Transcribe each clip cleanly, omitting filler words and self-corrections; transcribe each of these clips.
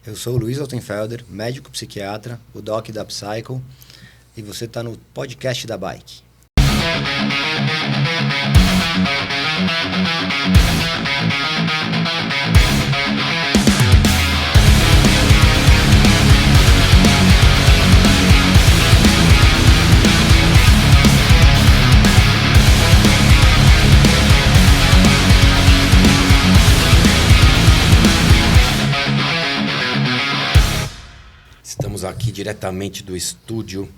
Eu sou o Luiz Altenfelder, médico psiquiatra, o doc da Psycho, e você está no podcast da Bike. Estamos aqui diretamente do estúdio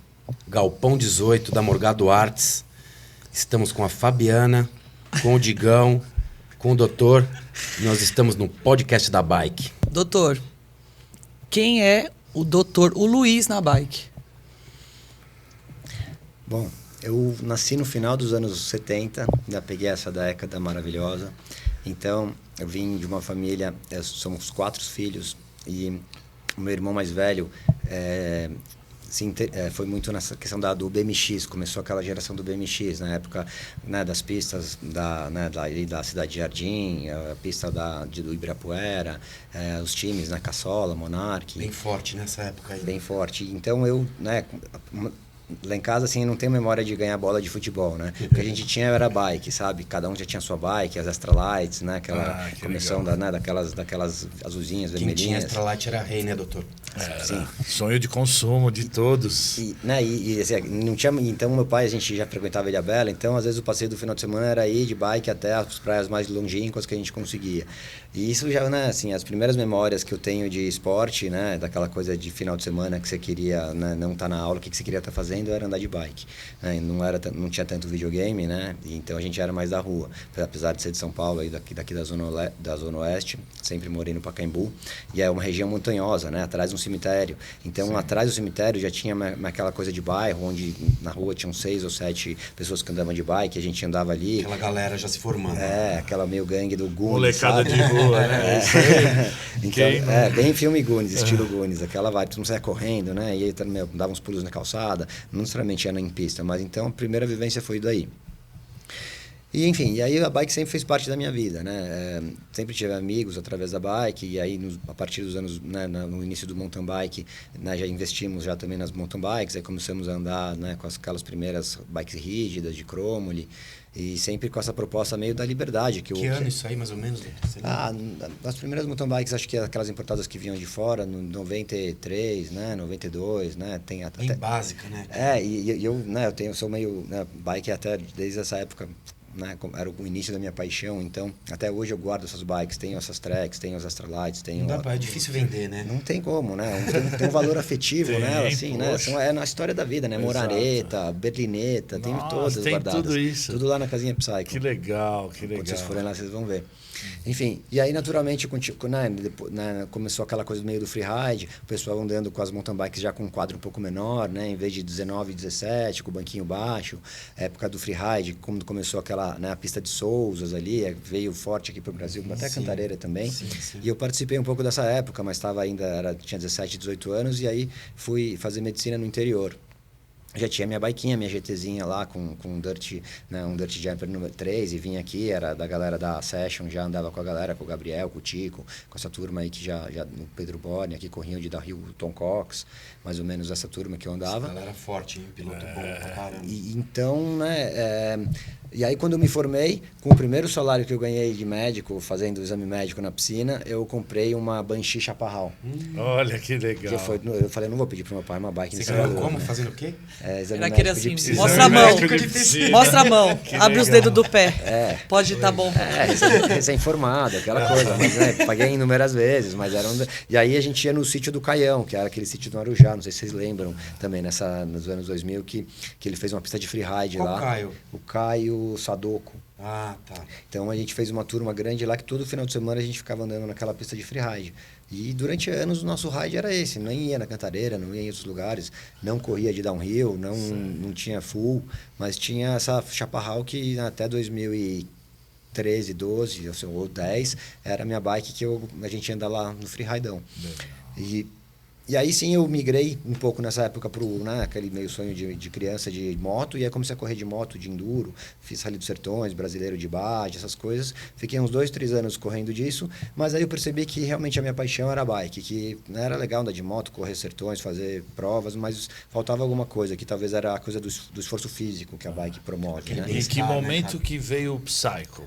Galpão 18 da Morgado Arts. Estamos com a Fabiana, com o Digão, com o doutor. Nós estamos no podcast da Bike. Doutor, quem é o doutor, o Luiz na Bike? Bom, eu nasci no final dos anos 70, ainda peguei essa década maravilhosa. Então, eu vim de uma família, somos 4 filhos, e o meu irmão mais velho foi muito nessa questão do BMX, começou aquela geração do BMX, na época, né, das pistas da Cidade Jardim, a pista do Ibirapuera, os times, né, Caçola, Monark. Bem forte nessa época aí. Bem forte. Então eu, né, lá em casa, assim, não tenho memória de ganhar bola de futebol, né? O que a gente tinha era bike, sabe? Cada um já tinha sua bike, as Extra Lights, né? Aquela comissão daquelas azulzinhas, vermelhinhas. Quem tinha Extra Light era rei, né, doutor? Sim. Sonho de consumo de todos. Assim, não tinha, então, meu pai, a gente já frequentava Ilhabela, então, às vezes, o passeio do final de semana era ir de bike até as praias mais longínquas que a gente conseguia. E isso já, né, assim, as primeiras memórias que eu tenho de esporte, né? Daquela coisa de final de semana que você queria, né, não estar na aula, o que você queria estar fazendo era andar de bike, né? Não tinha tanto videogame, né? E então a gente era mais da rua, apesar de ser de São Paulo, aí daqui da Zona Oeste, sempre morei no Pacaembu, e é uma região montanhosa, né? Atrás de um cemitério. Então, sim, atrás do cemitério já tinha aquela coisa de bairro, onde na rua tinham 6 ou 7 pessoas que andavam de bike, a gente andava ali. Aquela galera já se formando. Aquela meio gangue do Goonies, molecada sabe? de rua, né? Isso aí. Então, bem filme Goonies, estilo Goonies, aquela vibe, todo mundo saia correndo, né? E aí dava uns pulos na calçada, não necessariamente era em pista, mas então a primeira vivência foi daí. E enfim, e aí a bike sempre fez parte da minha vida, né? Sempre tive amigos através da bike, e aí a partir dos anos, né, no início do mountain bike, né, já investimos já também nas mountain bikes, aí começamos a andar, né, com aquelas primeiras bikes rígidas de Cromoli, e sempre com essa proposta meio da liberdade. Que ano isso aí, mais ou menos? As primeiras mountain bikes, acho que aquelas importadas que vinham de fora, no 93, né, 92, né? Tem bem básica, né? E eu, né, eu sou meio, né, bike até desde essa época, né, era o início da minha paixão, então até hoje eu guardo essas bikes, tenho essas tracks, tenho as Extra Lights, tenho... É difícil vender, né? Não tem como, né? Tem um valor afetivo nela, assim, né? É na história da vida, né? Morareta, berlineta, tenho todas tem guardadas. Tudo isso. Tudo lá na casinha Psycho. Que legal. Quando vocês forem lá, vocês vão ver. Enfim, e aí naturalmente começou aquela coisa meio do freeride, o pessoal andando com as mountain bikes já com um quadro um pouco menor, né, em vez de 19, 17, com o banquinho baixo, época do freeride, quando começou aquela, né, a pista de Souzas ali, veio forte aqui para o Brasil, até Cantareira também, sim. E eu participei um pouco dessa época, mas tinha 17, 18 anos, e aí fui fazer medicina no interior. Já tinha minha biquinha, minha GTzinha lá com um Dirt, né, um Dirt Jumper número 3, e vinha aqui, era da galera da Session, já andava com a galera, com o Gabriel, com o Tico, com essa turma aí que já no Pedro Borne, aqui corriam de da Rio, o Tom Cox, mais ou menos essa turma que eu andava. Essa galera forte, hein? Piloto bom pra caramba. E então, né, e aí quando eu me formei, com o primeiro salário que eu ganhei de médico, fazendo o exame médico na piscina, eu comprei uma Banshee Chaparral. Olha que legal. Eu falei, não vou pedir pro meu pai uma bike nesse valor. Você ganhou como? Fazendo o quê? Exame Era aquele médico assim, de mostra a mão. piscina. Mostra a mão, abre os dedos do pé. Pode estar bom. Recém-formado, aquela coisa. Mas, né, paguei inúmeras vezes, mas era E aí a gente ia no sítio do Caião, que era aquele sítio do Arujá, não sei se vocês lembram, também nos anos 2000, que ele fez uma pista de freeride lá. Qual Caio? O Caio Sadoko. Ah, tá. Então a gente fez uma turma grande lá que todo final de semana a gente ficava andando naquela pista de freeride. E durante anos o nosso ride era esse, não ia na Cantareira, não ia em outros lugares, não corria de downhill, não tinha full, mas tinha essa Chaparral que até 2013, 12 ou 10 era a minha bike que a gente ia andar lá no freeridão. E E aí sim eu migrei um pouco nessa época para aquele meio sonho de criança de moto, e aí comecei a correr de moto, de enduro, fiz Rally dos Sertões, Brasileiro de Bade, essas coisas. Fiquei uns 2, 3 anos correndo disso, mas aí eu percebi que realmente a minha paixão era a bike, que era legal andar de moto, correr sertões, fazer provas, mas faltava alguma coisa, que talvez era a coisa do esforço físico que a bike promove, né? Em que momento que veio o Psycho?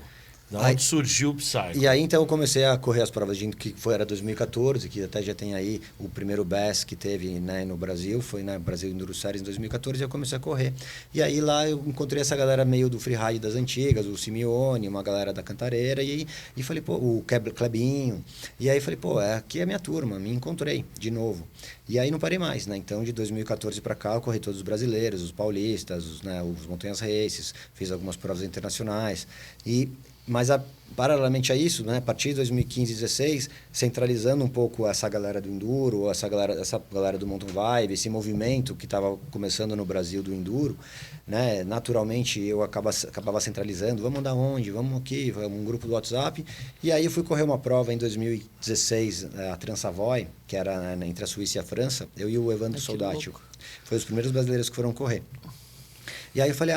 De onde surgiu o Psycho? E aí, então, eu comecei a correr as provas era 2014, que até já tem aí o primeiro BES que teve, né, no Brasil, foi na Brasil Enduro Series em 2014, e eu comecei a correr. E aí, lá, eu encontrei essa galera meio do freeride das antigas, o Simeone, uma galera da Cantareira, e falei, pô, o Clebinho. E aí, falei, pô, aqui é a minha turma, me encontrei de novo. E aí, não parei mais, né? Então, de 2014 para cá, eu corri todos os brasileiros, os paulistas, os Montanhas Races, fiz algumas provas internacionais. Mas, paralelamente a isso, né, a partir de 2015 e 2016, centralizando um pouco essa galera do Enduro, essa galera do Mountain Vibe, esse movimento que estava começando no Brasil do Enduro, né, naturalmente eu acabava centralizando, vamos andar onde? Vamos aqui, um grupo do WhatsApp. E aí eu fui correr uma prova em 2016, a Transavoy, que era, né, entre a Suíça e a França, eu e o Evandro Soldati. Foi os primeiros brasileiros que foram correr. E aí eu falei,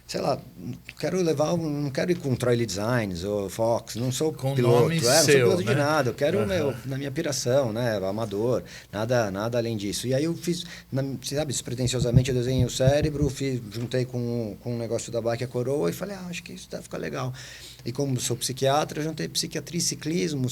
sei lá, não quero ir com Troy Designs ou Fox, não sou com piloto, nome não sou seu, piloto né? de nada, eu quero na minha piração, né, amador, nada além disso. E aí eu fiz, sabe, despretensiosamente eu desenhei o cérebro, juntei com um negócio da bike a coroa e falei, acho que isso deve ficar legal. E como sou psiquiatra, eu juntei psiquiatria e ciclismo,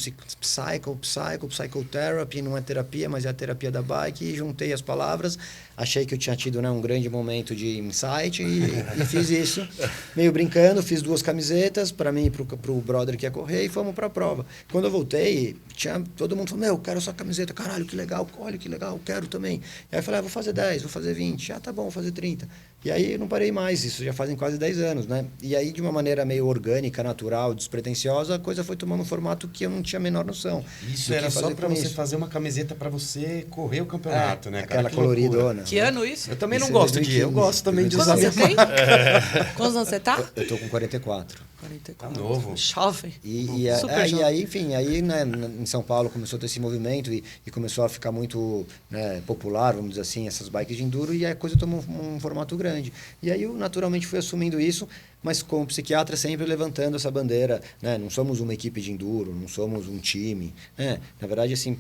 psychotherapy, não é terapia, mas é a terapia da bike, e juntei as palavras, achei que eu tinha tido, né, um grande momento de insight e fiz isso, meio brincando, fiz 2 camisetas para mim e pro brother que ia correr e fomos para a prova. Quando eu voltei, todo mundo falou, eu quero essa camiseta, caralho, que legal, olha que legal, quero também. E aí eu falei, vou fazer 10, vou fazer 20, tá bom, vou fazer 30. E aí eu não parei mais, isso já fazem quase 10 anos, né? E aí de uma maneira meio orgânica, natural, despretensiosa, a coisa foi tomando um formato que eu não tinha a menor noção. Isso era só para você fazer uma camiseta para você correr o campeonato, né? Aquela que coloridona. Que ano isso? Eu também não Isso é gosto 2015, eu gosto também de Quantos usar anos você minha tem? Quantos anos você tá? Eu tô com 44. 44. Tá novo. Jovem. Super E jovem. aí, enfim, aí, né, em São Paulo começou a ter esse movimento e começou a ficar muito, né, popular, vamos dizer assim, essas bikes de enduro, e a coisa tomou um formato grande. E aí eu naturalmente fui assumindo isso, mas como psiquiatra sempre levantando essa bandeira, né, não somos uma equipe de enduro, não somos um time, né, na verdade, assim,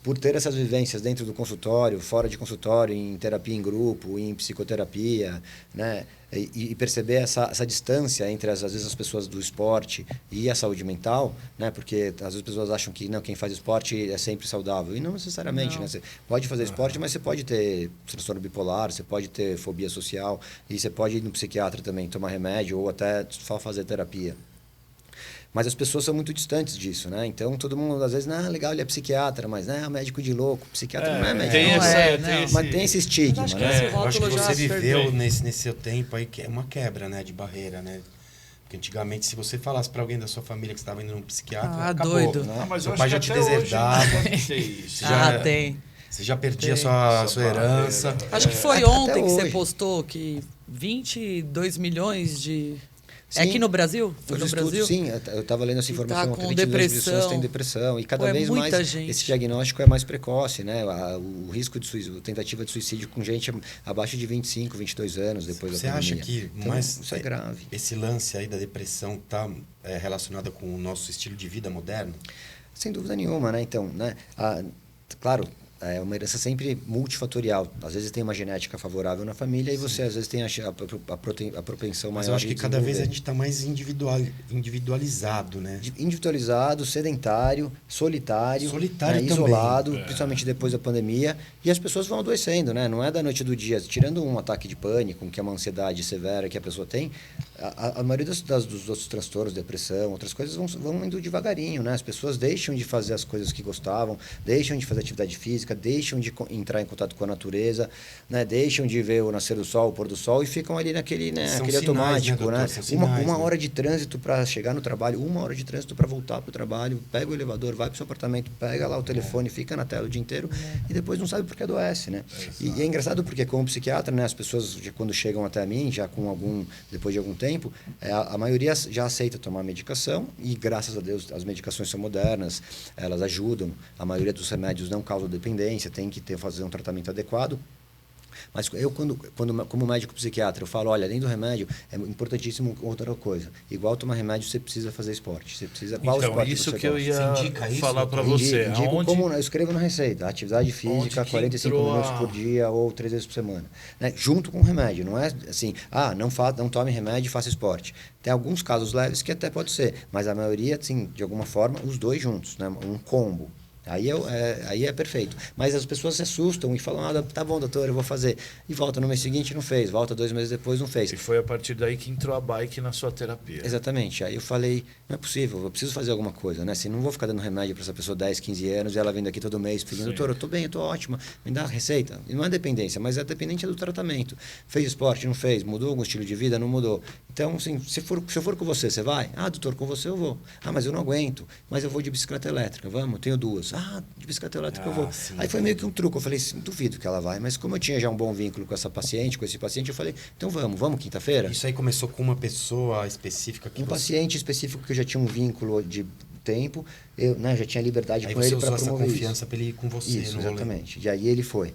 por ter essas vivências dentro do consultório, fora de consultório, em terapia em grupo, em psicoterapia, né? E perceber essa distância entre, às vezes, as pessoas do esporte e a saúde mental, né? Porque às vezes as pessoas acham que não, quem faz esporte é sempre saudável. E não necessariamente, Não. né? Você pode fazer esporte, mas você pode ter transtorno bipolar, você pode ter fobia social, e você pode ir no psiquiatra também, tomar remédio ou até só fazer terapia. Mas as pessoas são muito distantes disso, né? Então, todo mundo, às vezes, legal, ele é psiquiatra, mas, é médico de louco. Psiquiatra não é médico. Tem Não essa, é, tem não. esse- Mas tem esse estigma, Mas acho que né? esse Eu acho que rótulo já você viveu serve. nesse seu tempo aí, que é uma quebra, né, de barreira, né? Porque antigamente, se você falasse para alguém da sua família que estava indo num psiquiatra, acabou. doido. Né? Ah, mas Seu eu pai acho já que te até hoje deserdava. deve ter isso. já- Tem. Você já perdia Tem. sua Essa herança. barreira. Acho que foi Até ontem que você hoje. postou que 22 milhões de... Sim. É aqui no Brasil? Foi Os no estudos, Brasil? sim, eu estava lendo essa Que informação. tá com 22 milhões de pessoas depressão. têm depressão. E cada Pô, é vez muita mais gente. esse diagnóstico é mais precoce, né? O risco de suicídio, tentativa de suicídio com gente abaixo de 25, 22 anos depois Você da acha pandemia. que Então, mais isso é grave. esse lance aí da depressão está relacionado com o nosso estilo de vida moderno? Sem dúvida nenhuma, né? Então, né? Claro, é uma herança sempre multifatorial. Às vezes tem uma genética favorável na família e você às vezes tem a propensão maior. Mas eu acho que de cada vez a desenvolver. gente está mais individualizado, né? Individualizado, sedentário, solitário, Solitário né, também. isolado, principalmente depois da pandemia, e as pessoas vão adoecendo, né? Não é da noite do dia. Tirando um ataque de pânico, que é uma ansiedade severa que a pessoa tem, a maioria dos outros transtornos, depressão, outras coisas vão indo devagarinho, né? As pessoas deixam de fazer as coisas que gostavam, deixam de fazer atividade física, deixam de entrar em contato com a natureza, né? Deixam de ver o nascer do sol, o pôr do sol e ficam ali naquele, né? São Aquele sinais, automático, né, né? doutor? São sinais, Uma né? hora de trânsito para chegar no trabalho, 1 hora de trânsito para voltar para o trabalho, pega o elevador, vai para o seu apartamento, pega lá o telefone, fica na tela o dia inteiro e depois não sabe por que adoece, né? E é engraçado porque como psiquiatra, né, as pessoas quando chegam até mim, já depois de algum tempo, a maioria já aceita tomar medicação e graças a Deus as medicações são modernas, elas ajudam, a maioria dos remédios não causam dependência, dependência, tem que fazer um tratamento adequado. Mas eu, como médico psiquiatra, eu falo, olha, além do remédio, é importantíssimo outra coisa. Igual tomar remédio, você precisa fazer esporte. Você precisa, qual Então, esporte isso você que eu gosta? ia Você indica isso? falar para você. Indico Aonde, como eu escrevo na receita. Atividade física, que 45 entrou minutos por dia ou 3 vezes por semana. Né? Junto com o remédio. Não é assim, não tome remédio e faça esporte. Tem alguns casos leves que até pode ser, mas a maioria, assim, de alguma forma, os dois juntos, né? Um combo. Aí é perfeito. Mas as pessoas se assustam e falam, tá bom, doutor, eu vou fazer. E volta no mês seguinte, não fez. Volta 2 meses depois, não fez. E foi a partir daí que entrou a bike na sua terapia. Exatamente. Aí eu falei, não é possível, eu preciso fazer alguma coisa, né? Assim, não vou ficar dando remédio para essa pessoa 10, 15 anos e ela vindo aqui todo mês pedindo, doutor, eu tô bem, eu tô ótima, me dá a receita. E não é dependência, mas é dependente do tratamento. Fez esporte, não fez, mudou algum estilo de vida, não mudou. Então, assim, se eu for com você, você vai? Doutor, com você eu vou. Mas eu não aguento, mas eu vou de bicicleta elétrica, vamos, tenho 2. De bicicleta elétrica eu vou. Sim, aí foi meio que um truque, eu falei, duvido que ela vai, mas como eu tinha já um bom vínculo com esse paciente, eu falei, então vamos quinta-feira? Isso aí começou com uma pessoa específica que Paciente específico que eu já tinha um vínculo de tempo, eu já tinha liberdade aí com você ele para usou promover essa confiança para ele ir com você isso, no rolê. exatamente. E aí ele foi.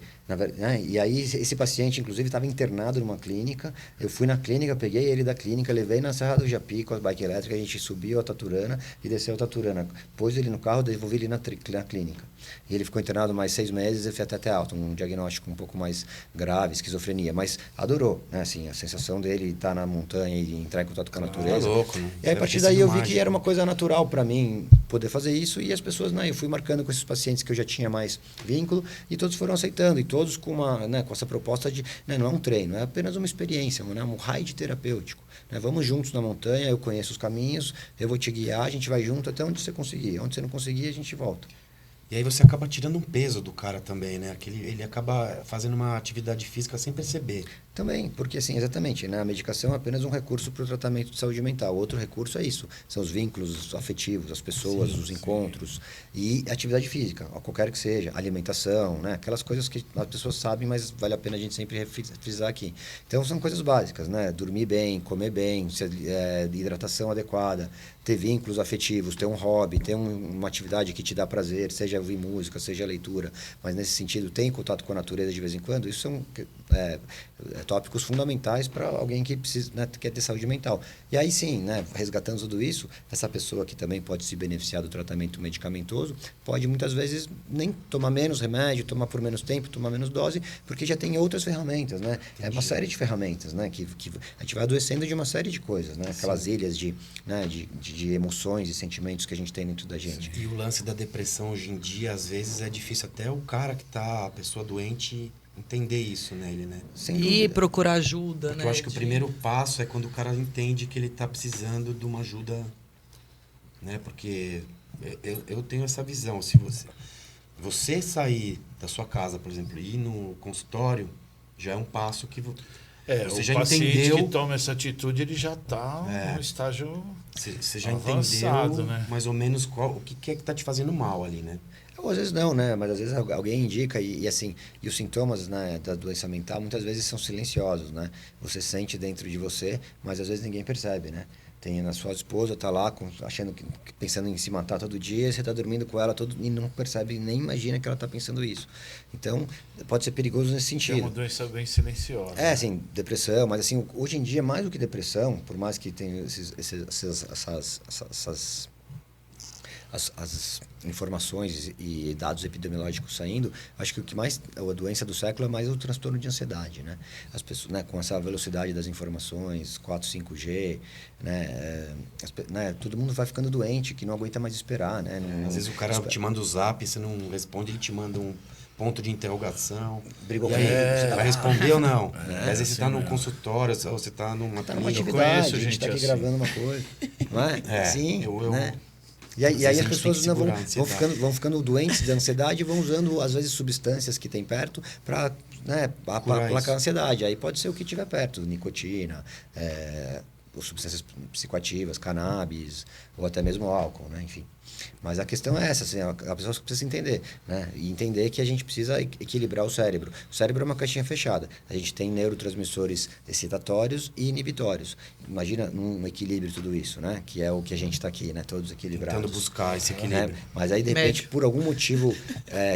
E aí esse paciente, inclusive, estava internado numa clínica. Eu fui na clínica, peguei ele da clínica, levei na Serra do Japi com a bike elétrica, a gente subiu a Taturana e desceu a Taturana. Pôs ele no carro, devolvi ele na clínica. E ele ficou internado mais 6 meses e foi até alta, um diagnóstico um pouco mais grave, esquizofrenia. Mas adorou, né? Assim, a sensação dele estar na montanha e entrar em contato com a natureza. Louco, né? E aí, a partir daí eu vi que era uma coisa natural para mim poder fazer isso e as pessoas, eu fui marcando com esses pacientes que eu já tinha mais vínculo e todos foram aceitando e todos com com essa proposta de, não é um treino, é apenas uma experiência, um ride terapêutico. Vamos juntos na montanha, eu conheço os caminhos, eu vou te guiar, a gente vai junto até onde você conseguir. Onde você não conseguir, a gente volta. E aí você acaba tirando um peso do cara também, né? Que ele acaba fazendo uma atividade física sem perceber. Também, porque assim, exatamente, a medicação é apenas um recurso para o tratamento de saúde mental. Outro recurso é isso, são os vínculos afetivos, as pessoas, os encontros e atividade física, qualquer que seja, alimentação, aquelas coisas que as pessoas sabem, mas vale a pena a gente sempre frisar aqui. Então, são coisas básicas, dormir bem, comer bem, hidratação adequada, ter vínculos afetivos, ter um hobby, ter uma atividade que te dá prazer, seja ouvir música, seja leitura, mas nesse sentido, tem contato com a natureza de vez em quando, isso são tópicos fundamentais para alguém que precisa, quer ter saúde mental. E aí sim, resgatando tudo isso, essa pessoa que também pode se beneficiar do tratamento medicamentoso, pode muitas vezes nem tomar menos remédio, tomar por menos tempo, tomar menos dose, porque já tem outras ferramentas, É uma série de ferramentas, que a gente vai adoecendo de uma série de coisas, Aquelas ilhas de emoções e sentimentos que a gente tem dentro da gente. E o lance da depressão hoje em dia, às vezes, é difícil até o cara que tá, a pessoa doente, entender isso nele, Sem dúvida. E procurar ajuda, Porque eu acho que o primeiro passo é quando o cara entende que ele tá precisando de uma ajuda, Porque eu tenho essa visão, se você sair da sua casa, por exemplo, e ir no consultório, já é um passo que você já paciente entendeu. que toma essa atitude, ele já está no estágio Você já avançado, entendeu mais ou menos o que é que está te fazendo mal ali, Ou às vezes não, Mas às vezes alguém indica e os sintomas da doença mental muitas vezes são silenciosos, Você sente dentro de você, mas às vezes ninguém percebe, Tem a sua esposa, tá lá pensando em se matar todo dia, você está dormindo com ela e não percebe, nem imagina que ela está pensando isso. Então, pode ser perigoso nesse sentido. É uma doença bem silenciosa. Assim, depressão, mas assim, hoje em dia, mais do que depressão, por mais que tenha as informações e dados epidemiológicos saindo, acho que a doença do século é mais o transtorno de ansiedade, As pessoas, com essa velocidade das informações, 4, 5G, todo mundo vai ficando doente, que não aguenta mais esperar, Às vezes o cara te manda o zap, você não responde, ele te manda um ponto de interrogação. Brigou e com aí, ele. vai responder ou não? Às vezes assim você está num mesmo. consultório, ou você está numa atividade, a gente está aqui assim. gravando uma coisa, não é? Sim, E aí as pessoas vão ficando doentes de ansiedade e vão usando, às vezes, substâncias que tem perto para aplacar a ansiedade. Aí pode ser o que tiver perto, nicotina, ou substâncias psicoativas, cannabis, ou até mesmo álcool, né? Enfim. Mas a questão é essa, assim, a pessoa precisa se entender, né? E entender que a gente precisa equilibrar o cérebro. O cérebro é uma caixinha fechada. A gente tem neurotransmissores excitatórios e inibitórios. Imagina um equilíbrio tudo isso, né? Que é o que a gente está aqui, né? Todos equilibrados. Tentando buscar esse equilíbrio. Né? Mas aí, de repente, Médio. por algum motivo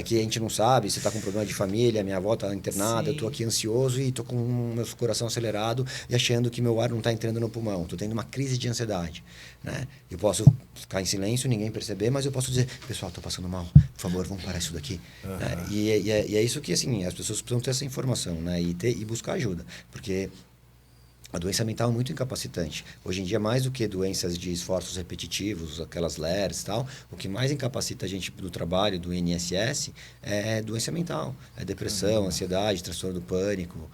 que a gente não sabe, você está com problema de família, minha avó está internada, Sim. eu estou aqui ansioso e estou com o meu coração acelerado e achando que meu ar não está entrando no pulmão. Estou tendo uma crise de ansiedade. Né? Eu posso ficar em silêncio, ninguém perceber, mas eu posso dizer, pessoal, estou passando mal, por favor, vamos parar isso daqui. Né? E é isso que, assim, as pessoas precisam ter essa informação, né? E buscar ajuda, porque a doença mental é muito incapacitante. Hoje em dia, mais do que doenças de esforços repetitivos, aquelas LERs e tal, o que mais incapacita a gente do trabalho, do INSS, é doença mental. É depressão, ansiedade, transtorno do pânico,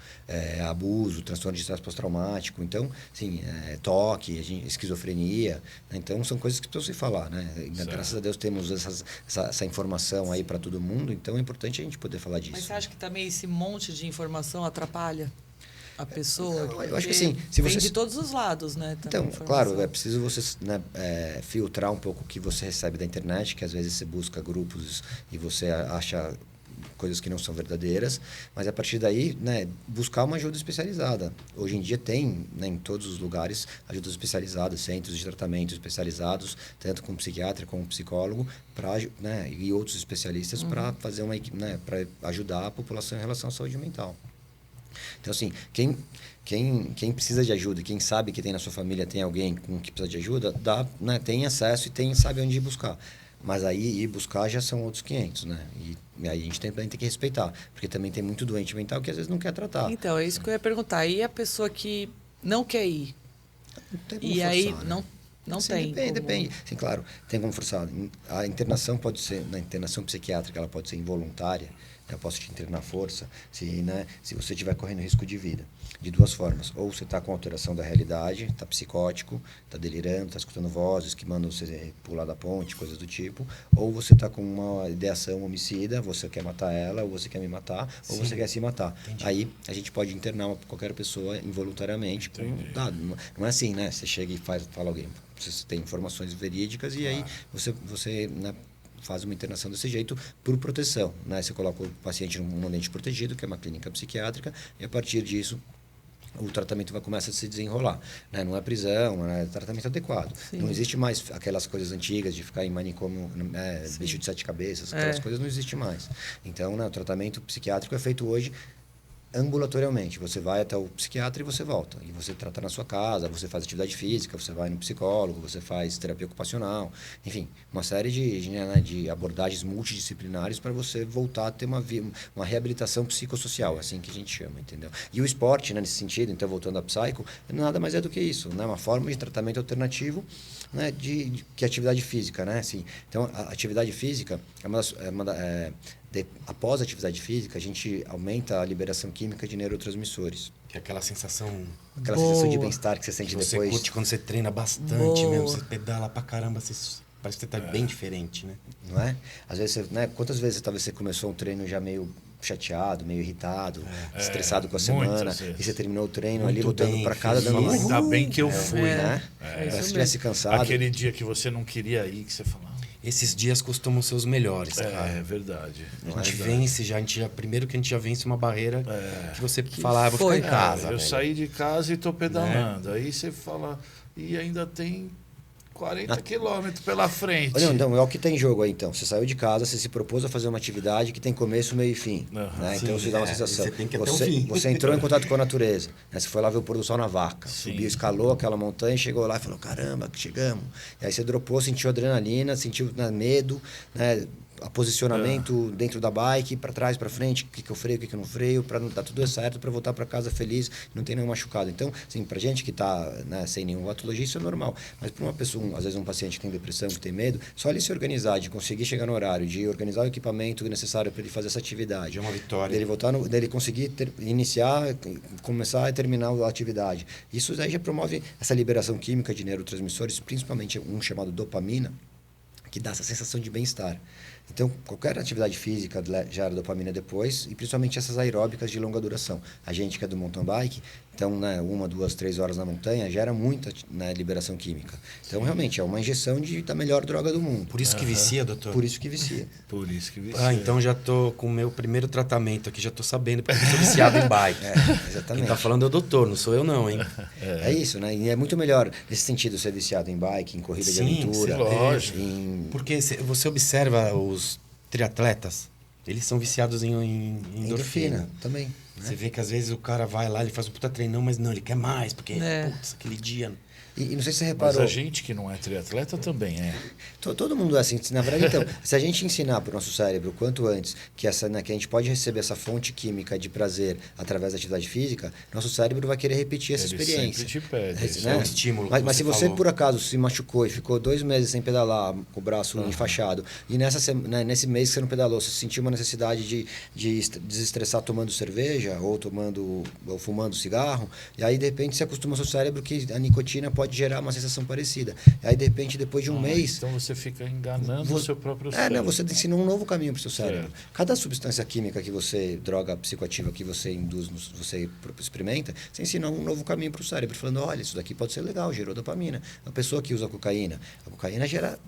abuso, transtorno de estresse pós-traumático. Então, assim, toque, esquizofrenia. Né? Então, são coisas que precisam se falar. Né? Graças a Deus temos essa informação aí para todo mundo, então é importante a gente poder falar disso. Mas você acha que também esse monte de informação atrapalha a pessoa? Eu acho que sim. Se Vem você... de todos os lados, né? também Então, informação. claro, é preciso você, né, filtrar um pouco o que você recebe da internet, que às vezes você busca grupos e você acha coisas que não são verdadeiras, mas a partir daí, né, buscar uma ajuda especializada. Hoje em dia tem, né, em todos os lugares, ajudas especializadas, centros de tratamento especializados, tanto com psiquiatra como psicólogo, né, e outros especialistas para fazer uma, né, para ajudar a população em relação à saúde mental. Então, assim, quem precisa de ajuda, quem sabe que tem na sua família, tem alguém com que precisa de ajuda, né, tem acesso e sabe onde ir buscar. Mas aí ir buscar já são outros 500, né? E aí a gente também tem que respeitar, porque também tem muito doente mental que às vezes não quer tratar. Então, é isso que eu ia perguntar. E a pessoa que não quer ir? Não tem como E forçar, aí né? não Sim, tem como... depende. Sim, claro, tem como forçar. A internação pode ser, na internação psiquiátrica, ela pode ser involuntária. Eu posso te internar à força, se você estiver correndo risco de vida. De duas formas. Ou você está com alteração da realidade, está psicótico, está delirando, está escutando vozes que mandam você pular da ponte, coisas do tipo. Ou você está com uma ideação homicida, você quer matar ela, ou você quer me matar, ou você quer se matar. Entendi. Aí a gente pode internar qualquer pessoa involuntariamente. Não é assim, né? Você chega e fala alguém. Você tem informações verídicas e aí você né, faz uma internação desse jeito por proteção. Né? Você coloca o paciente num ambiente protegido, que é uma clínica psiquiátrica, e a partir disso o tratamento vai começar a se desenrolar. Né? Não é prisão, é tratamento adequado. Sim. Não existe mais aquelas coisas antigas de ficar em manicômio, bicho de 7 cabeças, aquelas coisas não existem mais. Então, né, o tratamento psiquiátrico é feito hoje ambulatorialmente. Você vai até o psiquiatra e você volta. E você trata na sua casa, você faz atividade física, você vai no psicólogo, você faz terapia ocupacional. Enfim, uma série de abordagens multidisciplinares para você voltar a ter uma reabilitação psicossocial, assim que a gente chama, entendeu? E o esporte, né, nesse sentido, então voltando à Psycho, nada mais é do que isso, né? Uma forma de tratamento alternativo, né, que é atividade física, né? Assim, então, a atividade física após a atividade física, a gente aumenta a liberação química de neurotransmissores. Que é aquela sensação Aquela Boa. sensação de bem-estar que você sente que você depois. curte quando você treina bastante Boa. mesmo. Você pedala pra caramba, parece que você tá bem diferente, né? Não é? Às vezes, né, quantas vezes talvez você começou um treino já meio chateado, meio irritado, estressado com a semana, muitas vezes. e você terminou o treino Muito ali, voltando bem, para casa, feliz. dando Ainda bem que eu fui. né? É isso Se estivesse cansado. Aquele dia que você não queria ir, que você falava. Esses dias costumam ser os melhores, cara. É verdade. A gente vence já, primeiro que a gente já vence uma barreira que você fala, vou foi? ficar em casa. Eu velho. saí de casa e tô pedalando. Aí você fala, e ainda tem 40 quilômetros pela frente. Olha, então, é o que tem em jogo aí, então. Você saiu de casa, você se propôs a fazer uma atividade que tem começo, meio e fim. Aham. Né? Sim, Então, você dá uma sensação. você tem que ir até o você, fim. você entrou em contato com a natureza. Né? Você foi lá ver o pôr do sol na vaca. Sim. Subiu, escalou aquela montanha, chegou lá e falou, caramba, que chegamos. E aí você dropou, sentiu adrenalina, sentiu medo, né? A posicionamento dentro da bike, para trás, para frente, o que eu freio, o que eu não freio, para dar tudo certo, para voltar para casa feliz, não ter nenhum machucado. Então, assim, para gente que está, né, sem nenhuma patologia, isso é normal. Mas para uma pessoa, às vezes um paciente que tem depressão, que tem medo, só ele se organizar, de conseguir chegar no horário, de organizar o equipamento necessário para ele fazer essa atividade. Já é uma vitória. Dele voltar, dele conseguir iniciar, começar e terminar a atividade. Isso aí já promove essa liberação química de neurotransmissores, principalmente um chamado dopamina, que dá essa sensação de bem-estar. Então, qualquer atividade física gera dopamina depois, e principalmente essas aeróbicas de longa duração. A gente que é do mountain bike, então, né, 1, 2, 3 horas na montanha, gera muita, né, liberação química. Então, realmente, é uma injeção da melhor droga do mundo. Por isso que vicia, doutor? Por isso que vicia. Por isso que vicia. Ah, então já tô com o meu primeiro tratamento aqui, já tô sabendo, porque eu sou viciado em bike. Exatamente. Quem tá falando é o doutor, não sou eu não, hein? É isso, né? E é muito melhor, nesse sentido, ser viciado em bike, em corrida de aventura. Sim, lógico. Porque você observa os triatletas, eles são viciados em endorfina. Também. Você vê que às vezes o cara vai lá, ele faz um puta treinão, mas não, ele quer mais, porque, putz, aquele dia... E não sei se você Mas reparou... a gente que não é triatleta também é. Todo mundo é assim. Na verdade, então, se a gente ensinar para o nosso cérebro o quanto antes que, que a gente pode receber essa fonte química de prazer através da atividade física, nosso cérebro vai querer repetir essa Ele experiência. sempre te pede. Isso é um estímulo. Mas se você, falou. por acaso, se machucou e ficou 2 meses sem pedalar, com o braço enfaixado, e nesse mês que você não pedalou, você sentiu uma necessidade de desestressar tomando cerveja ou fumando cigarro, e aí, de repente, você acostuma o seu cérebro que a nicotina pode gerar uma sensação parecida. E aí, de repente, depois de um mês... Então você fica enganando o seu próprio cérebro. Não, você ensinou um novo caminho para o seu cérebro. Certo. Cada substância química droga psicoativa que você induz, você experimenta, você ensina um novo caminho para o cérebro, falando, olha, isso daqui pode ser legal, gerou dopamina. A pessoa que usa a cocaína gera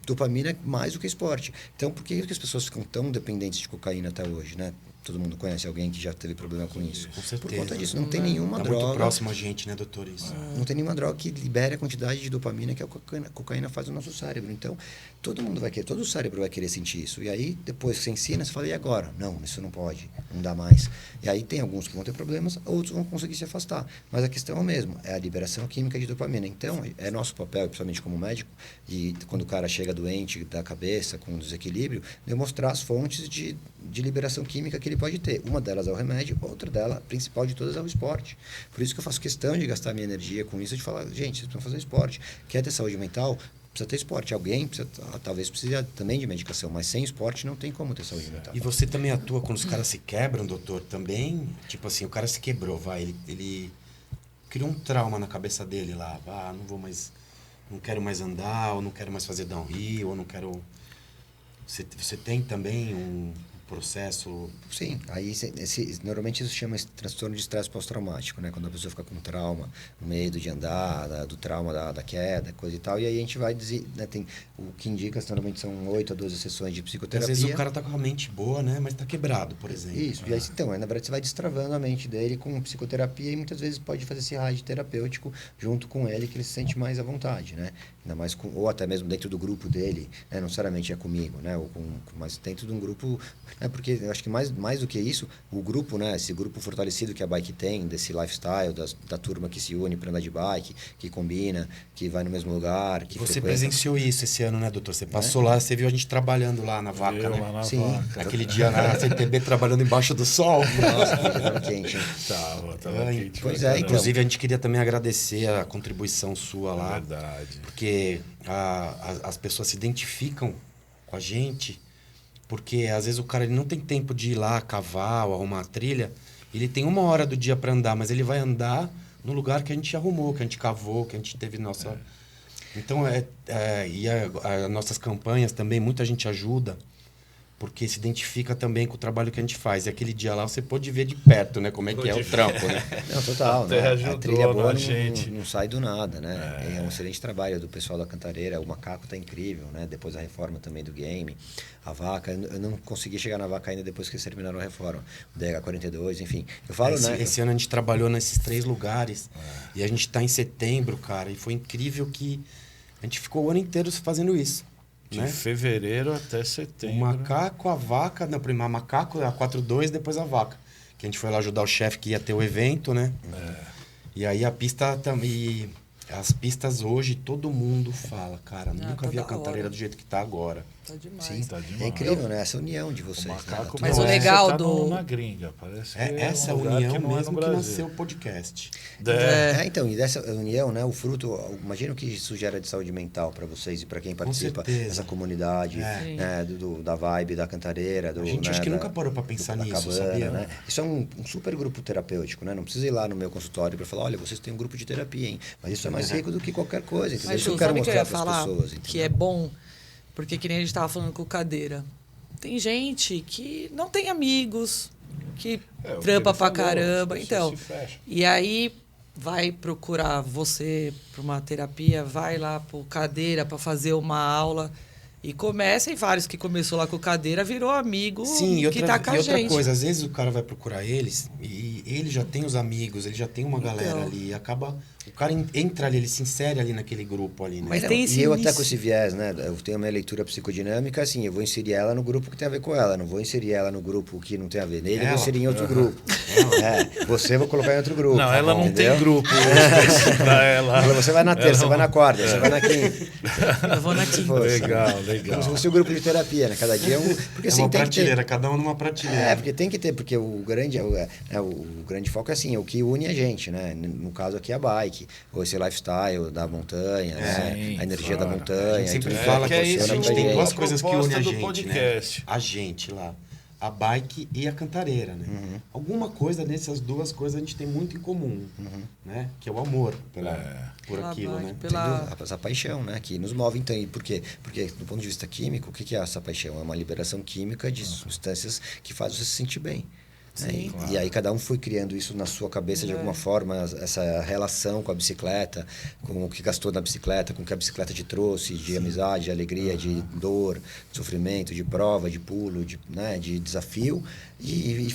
dopamina mais do que esporte. Então, por que as pessoas ficam tão dependentes de cocaína até hoje, né? Todo mundo conhece alguém que já teve problema com isso. Com certeza. Por conta disso, não tem nenhuma Tá droga... muito próximo a gente, né, doutor? Isso. Não tem nenhuma droga que libere a quantidade de dopamina que a cocaína faz no nosso cérebro. Então, todo o cérebro vai querer sentir isso. E aí, depois que você ensina, você fala, e agora? Não, isso não pode, não dá mais. E aí tem alguns que vão ter problemas, outros vão conseguir se afastar. Mas a questão é a mesma, é a liberação química de dopamina. Então, é nosso papel, principalmente como médico, e quando o cara chega doente da cabeça, com desequilíbrio, demonstrar as fontes de liberação química que ele pode ter. Uma delas é o remédio, outra dela, a principal de todas, é o esporte. Por isso que eu faço questão de gastar minha energia com isso, de falar, gente, vocês precisam fazer esporte. Quer ter saúde mental? Precisa ter esporte. Alguém talvez precise também de medicação, mas sem esporte não tem como ter saúde mental. E você também atua quando os caras se quebram, doutor? Também? Tipo assim, o cara se quebrou, ele criou um trauma na cabeça dele lá. Não quero mais andar, ou não quero mais fazer downhill, ou não quero... Você tem também um processo... Sim, aí normalmente isso chama transtorno de estresse pós-traumático, né? Quando a pessoa fica com trauma, medo de andar, do trauma da queda, coisa e tal, e aí a gente vai né, o que indica, normalmente são 8 a 12 sessões de psicoterapia. Às vezes o cara tá com a mente boa, né? Mas tá quebrado, por exemplo. Isso, e aí, então, na verdade você vai destravando a mente dele com psicoterapia e muitas vezes pode fazer esse raio terapêutico junto com ele, que ele se sente mais à vontade, né? Ainda mais ou até mesmo dentro do grupo dele, né? Não necessariamente é comigo, né? Mas dentro de um grupo... Porque eu acho que mais do que isso, o grupo, né? Esse grupo fortalecido que a bike tem, desse lifestyle, da turma que se une para andar de bike, que combina, que vai no mesmo lugar, que Você frequenta. Presenciou isso esse ano, né, doutor? Você passou lá, você viu a gente trabalhando lá na vaca, né? Lá na Sim. vaca. Aquele dia na CTB trabalhando embaixo do sol. Nossa, que tava quente, hein? Tava quente. Pois pra é, caramba. Inclusive, a gente queria também agradecer a contribuição sua lá. Verdade. Porque as pessoas se identificam com a gente, porque às vezes o cara ele não tem tempo de ir lá cavar ou arrumar a trilha, ele tem 1 hora do dia para andar, mas ele vai andar no lugar que a gente arrumou, que a gente cavou, que a gente teve nossa... Então, e as nossas campanhas também, muita gente ajuda, porque se identifica também com o trabalho que a gente faz. E aquele dia lá você pôde ver de perto, né? Como é que é o trampo, né? Não, total, Até né? ajudou A trilha boa a gente. não sai do nada, né? É um excelente trabalho do pessoal da Cantareira. O Macaco tá incrível, né? Depois da reforma também do game. A Vaca, eu não consegui chegar na Vaca ainda depois que eles terminaram a reforma. O DH42, enfim. Eu falo, né? Esse ano a gente trabalhou nesses 3 lugares. E a gente tá em setembro, cara. E foi incrível que a gente ficou o ano inteiro fazendo isso. De Né? fevereiro até setembro. O Macaco, a Vaca... Não, primeiro a Macaco, a 42, depois a Vaca. Que a gente foi lá ajudar o chefe que ia ter o evento, né? E aí a pista também... As pistas hoje, todo mundo fala, cara, nunca tá vi a da Cantareira hora. do jeito que tá agora. Tá demais. Sim, Tá demais. é incrível, né? Essa união de O vocês. Macaco Mas parece o legal que tá do- na gringa, parece que Essa um lugar união que não é no mesmo que Brasil. nasceu o podcast. Então, e dessa união, né, o fruto, imagina o que isso gera de saúde mental para vocês e para quem participa certeza. dessa comunidade, né, da vibe, da Cantareira. A gente né, acho que da- nunca parou para pensar da nisso, cabana, sabia? né? Isso é um super grupo terapêutico, né? Não precisa ir lá no meu consultório para falar, olha, vocês têm um grupo de terapia, hein? Mas isso é mais rico do que qualquer coisa, entendeu? Mas Isso eu Ju, quero sabe o que eu mostrar ia para as falar? pessoas, Que entendeu? é bom, porque que nem a gente tava falando com o Cadeira. tem gente que não tem amigos, que o que trampa ele pra falou, caramba. as pessoas Então, se fecham. e aí vai procurar você para uma terapia, vai lá por cadeira para fazer uma aula. E começa, e vários que começou lá com cadeira virou amigo Sim, que tá com a outra gente. coisa, às vezes o cara vai procurar eles e ele já tem os amigos, ele já tem uma galera Então. ali. Acaba. O cara entra ali, ele se insere ali naquele grupo ali, né? Mas Não, tem esse e eu até início. com esse viés, né? Eu tenho uma leitura psicodinâmica, assim, eu vou inserir ela no grupo que tem a ver com ela, não vou inserir ela no grupo que não tem a ver. Nele eu Ela? vou inserir em outro grupo. Você eu vou colocar em outro grupo. Não, ela não entendeu? tem grupo específico pra ela. Você vai na terça, você vai na quarta, você vai na quinta. Eu vou na quinta. Legal, legal. Como se fosse um grupo de terapia, né? Cada dia é um. Porque É assim, uma tem que prateleira, ter. cada um numa prateleira. Porque tem que ter, porque o grande foco é assim, é o que une a gente, né? No caso aqui a bike, ou esse lifestyle da montanha, né? Sim, A energia claro. da montanha. A gente sempre e tudo fala mais, que é funciona isso, pra tem gente. duas a coisas que unem a proposta do gente, podcast. né? A gente lá. A bike e a cantareira, né? Alguma coisa dessas duas coisas a gente tem muito em comum, né? Que é o amor por Pela aquilo, bike, né? Essa paixão, né? Que nos move, então. E por quê? Porque, do ponto de vista químico, o que é essa paixão? É uma liberação química de substâncias que faz você se sentir bem. Né? Sim. E aí cada um foi criando isso na sua cabeça de alguma forma, essa relação com a bicicleta, com o que gastou na bicicleta, com o que a bicicleta te trouxe, de amizade, de alegria, de dor, de sofrimento, de prova, de pulo, de desafio. E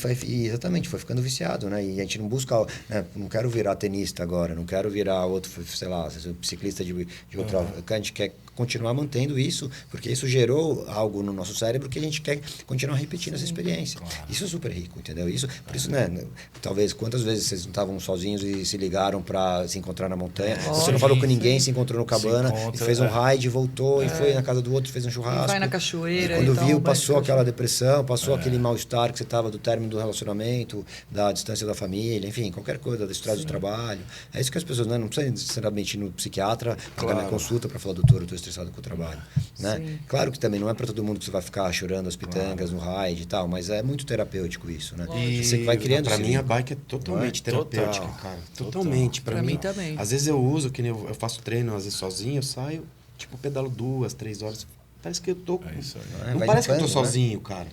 exatamente, foi ficando viciado, né? E a gente não busca, né? Não quero virar tenista agora, não quero virar outro, sei lá, ciclista de outra... A gente quer continuar mantendo isso, porque isso gerou algo no nosso cérebro que a gente quer continuar repetindo essa experiência. Claro. Isso é super rico, entendeu? Por isso, né? Talvez, quantas vezes vocês não estavam sozinhos e se ligaram para se encontrar na montanha? Você não falou com ninguém, se encontrou no cabana, e fez um ride, voltou, e foi na casa do outro, fez um churrasco. E vai na cachoeira. E quando então, viu, passou aquela depressão, passou aquele mal-estar que você estava do término do relacionamento, da distância da família, enfim, qualquer coisa, do estresse do trabalho. É isso que as pessoas, né? Não precisam necessariamente ir no psiquiatra, pagar minha consulta para falar, doutor, eu estou estressado com o trabalho. Né? Claro que também não é para todo mundo que você vai ficar chorando as pitangas no ride e tal, mas é muito terapêutico isso, né? E você vai criando pra esse mim a vínculo. bike é totalmente terapêutica, cara. Totalmente. Pra mim também. Às vezes eu uso, que nem eu faço treino, às vezes sozinho, eu saio, tipo, pedalo 2, 3 horas. Parece que eu tô. Isso aí. Não Vai parece que eu tô limpando, né? sozinho, cara.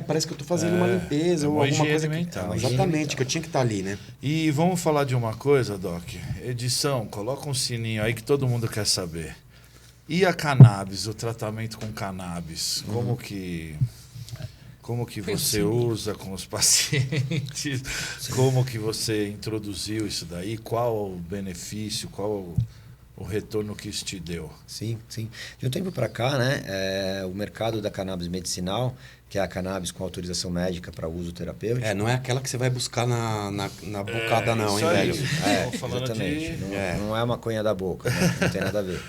Parece que eu tô fazendo uma limpeza ou uma alguma higiene coisa mental. Exatamente, que eu tinha que estar ali, né? E vamos falar de uma coisa, Doc. Edição, coloca um sininho aí que todo mundo quer saber. E a cannabis, o tratamento com cannabis? Como que você usa com os pacientes? Como que você introduziu isso daí? Qual o benefício? Qual o retorno que isso te deu? Sim, sim. De um tempo para cá, né, o mercado da cannabis medicinal, que é a cannabis com autorização médica para uso terapêutico. Não é aquela que você vai buscar na bocada não, hein, velho? Exatamente. Não é a maconha da boca, né? Não tem nada a ver.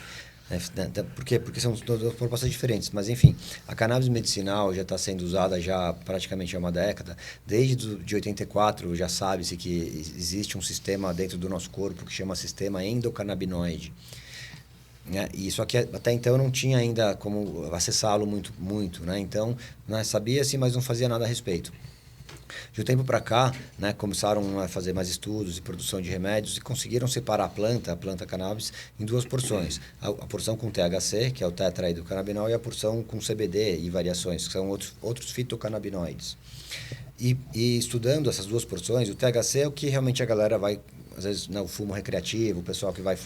Por quê? Porque são duas propostas diferentes. Mas, enfim, a cannabis medicinal já está sendo usada já praticamente há uma década. Desde de 84 já sabe-se que existe um sistema dentro do nosso corpo que chama sistema endocannabinoide. Né? E só que até então não tinha ainda como acessá-lo muito, né? Então, né, sabia-se, mas não fazia nada a respeito. De um tempo para cá, né, começaram a fazer mais estudos e produção de remédios e conseguiram separar a planta cannabis, em duas porções. A porção com THC, que é o tetraidrocannabinol, e a porção com CBD e variações, que são outros fitocannabinoides. E estudando essas duas porções, o THC é o que realmente a galera vai... Às vezes, o fumo recreativo, o pessoal que vai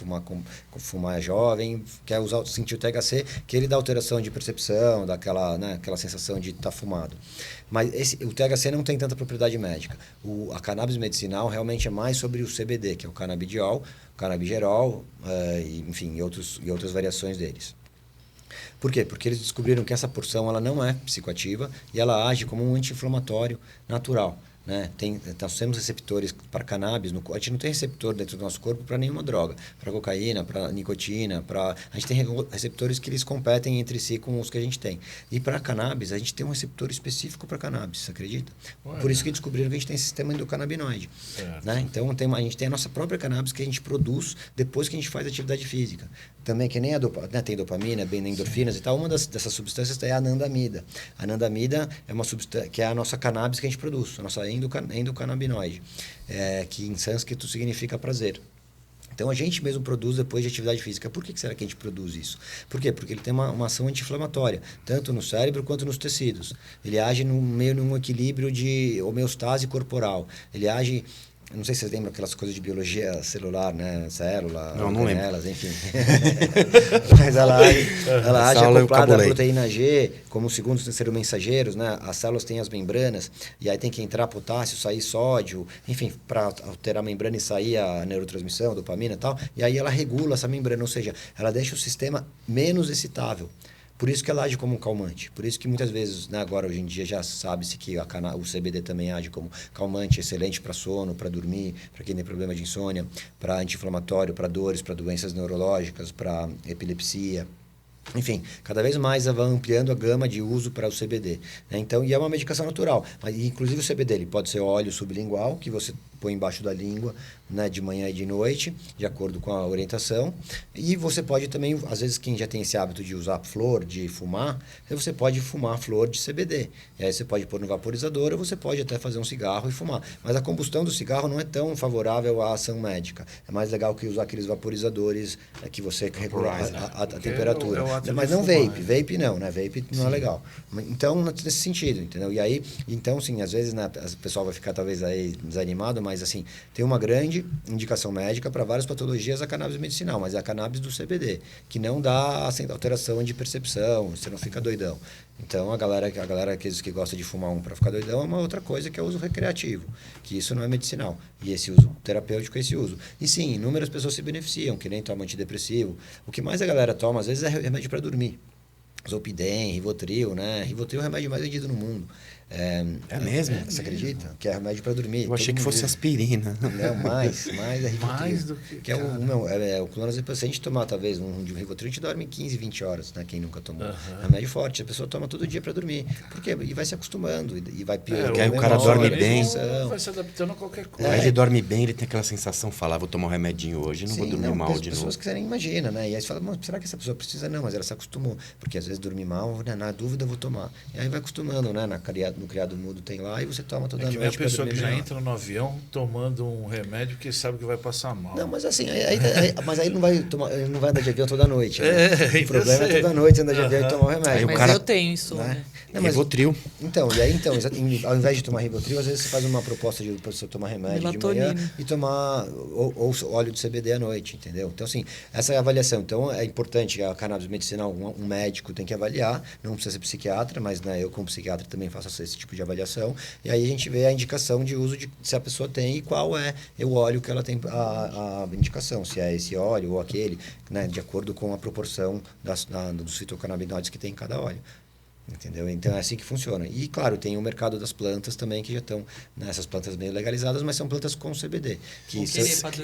fumar jovem, quer sentir o THC, que ele dá alteração de percepção, dá aquela sensação de estar fumado. Mas o THC não tem tanta propriedade médica. A cannabis medicinal realmente é mais sobre o CBD, que é o canabidiol, o canabigerol, enfim, e outras variações deles. Por quê? Porque eles descobriram que essa porção ela não é psicoativa e ela age como um anti-inflamatório natural. Né? Nós temos receptores para cannabis, a gente não tem receptor dentro do nosso corpo para nenhuma droga, para cocaína, para nicotina, a gente tem receptores que eles competem entre si com os que a gente tem. E para cannabis, a gente tem um receptor específico para cannabis, você acredita? Por isso que descobriram que a gente tem esse sistema endocannabinoide. Né? Então a gente tem a nossa própria cannabis que a gente produz depois que a gente faz atividade física. Também que nem tem dopamina, bem endorfinas e tal, uma dessas substâncias é a anandamida. A anandamida é uma substância que é a nossa cannabis que a gente produz, a nossa endocannabinoide, que em sânscrito significa prazer. Então, a gente mesmo produz depois de atividade física. Por que será que a gente produz isso? Por quê? Porque ele tem uma ação anti-inflamatória, tanto no cérebro quanto nos tecidos. Ele age meio num equilíbrio de homeostase corporal. Ele age... Não sei se vocês lembram aquelas coisas de biologia celular, né? Célula, não organelas, enfim. Mas ela age acoplada à proteína G, como os segundos terceiro mensageiros, né? As células têm as membranas, e aí tem que entrar potássio, sair sódio, enfim, para alterar a membrana e sair a neurotransmissão, dopamina e tal. E aí ela regula essa membrana, ou seja, ela deixa o sistema menos excitável. Por isso que ela age como um calmante. Por isso que muitas vezes, né, agora hoje em dia já sabe-se que o CBD também age como calmante, excelente para sono, para dormir, para quem tem problema de insônia, para anti-inflamatório, para dores, para doenças neurológicas, para epilepsia. Enfim, cada vez mais vai ampliando a gama de uso para o CBD. Né? Então, e é uma medicação natural. Mas, inclusive o CBD ele pode ser óleo sublingual, que você põe embaixo da língua, né, de manhã e de noite, de acordo com a orientação. E você pode também, às vezes quem já tem esse hábito de usar flor, de fumar, você pode fumar flor de CBD. E aí você pode pôr no vaporizador ou você pode até fazer um cigarro e fumar. Mas a combustão do cigarro não é tão favorável à ação médica. É mais legal que usar aqueles vaporizadores que você regula a temperatura. Mas não vape. Vape não, né? Vape não é legal. Então, nesse sentido, entendeu? E aí, então, sim, às vezes, né, o pessoal vai ficar talvez aí desanimado, mas assim, tem uma grande indicação médica para várias patologias a cannabis medicinal, mas é a cannabis do CBD, que não dá alteração de percepção, você não fica doidão. Então, a galera aqueles que gostam de fumar para ficar doidão é uma outra coisa que é o uso recreativo, que isso não é medicinal. E esse uso terapêutico é esse uso. E sim, inúmeras pessoas se beneficiam, que nem tomam antidepressivo. O que mais a galera toma, às vezes, é remédio para dormir. Zolpidem, Rivotril, né? Rivotril é o remédio mais vendido no mundo. É mesmo? Você acredita? Que é remédio para dormir. Eu achei que fosse aspirina. Não, mais é Rivotril. Mais do que é o clonazepam. Se a gente tomar, talvez, um de Rivotril, a gente dorme 15, 20 horas, né? Quem nunca tomou. Remédio forte. A pessoa toma todo dia para dormir. Por quê? E vai se acostumando. E vai piorando. Porque aí o cara dorme bem. Vai se adaptando a qualquer coisa. Aí ele dorme bem, ele tem aquela sensação, falar, vou tomar um remedinho hoje, não vou dormir mal de novo. As pessoas que você nem imagina, né? E aí você fala, será que essa pessoa precisa? Não, mas ela se acostumou. Porque às vezes dormir mal, né? Na dúvida, eu vou tomar. E aí vai acostumando, né? No criado mudo tem lá e você toma toda noite. É a pessoa que já entra no avião tomando um remédio que sabe que vai passar mal. Não, mas assim, mas aí ele não vai andar de avião toda noite. Né? O problema é toda noite andar de avião e tomar o remédio. Mas eu tenho isso, né? Rivotril. Então, ao invés de tomar Rivotril, às vezes você faz uma proposta de você tomar remédio melatonina de manhã e tomar ou óleo de CBD à noite, entendeu? Então, assim, essa é a avaliação. Então, é importante a cannabis medicinal, um médico tem que avaliar, não precisa ser psiquiatra, mas né, eu como psiquiatra também faço esse tipo de avaliação. E aí a gente vê a indicação de uso se a pessoa tem e qual é o óleo que ela tem a indicação, se é esse óleo ou aquele, né, de acordo com a proporção dos fitocannabinoides que tem em cada óleo. Entendeu? Então é assim que funciona. E claro, tem o mercado das plantas também que já estão nessas plantas meio legalizadas, mas são plantas com CBD. Que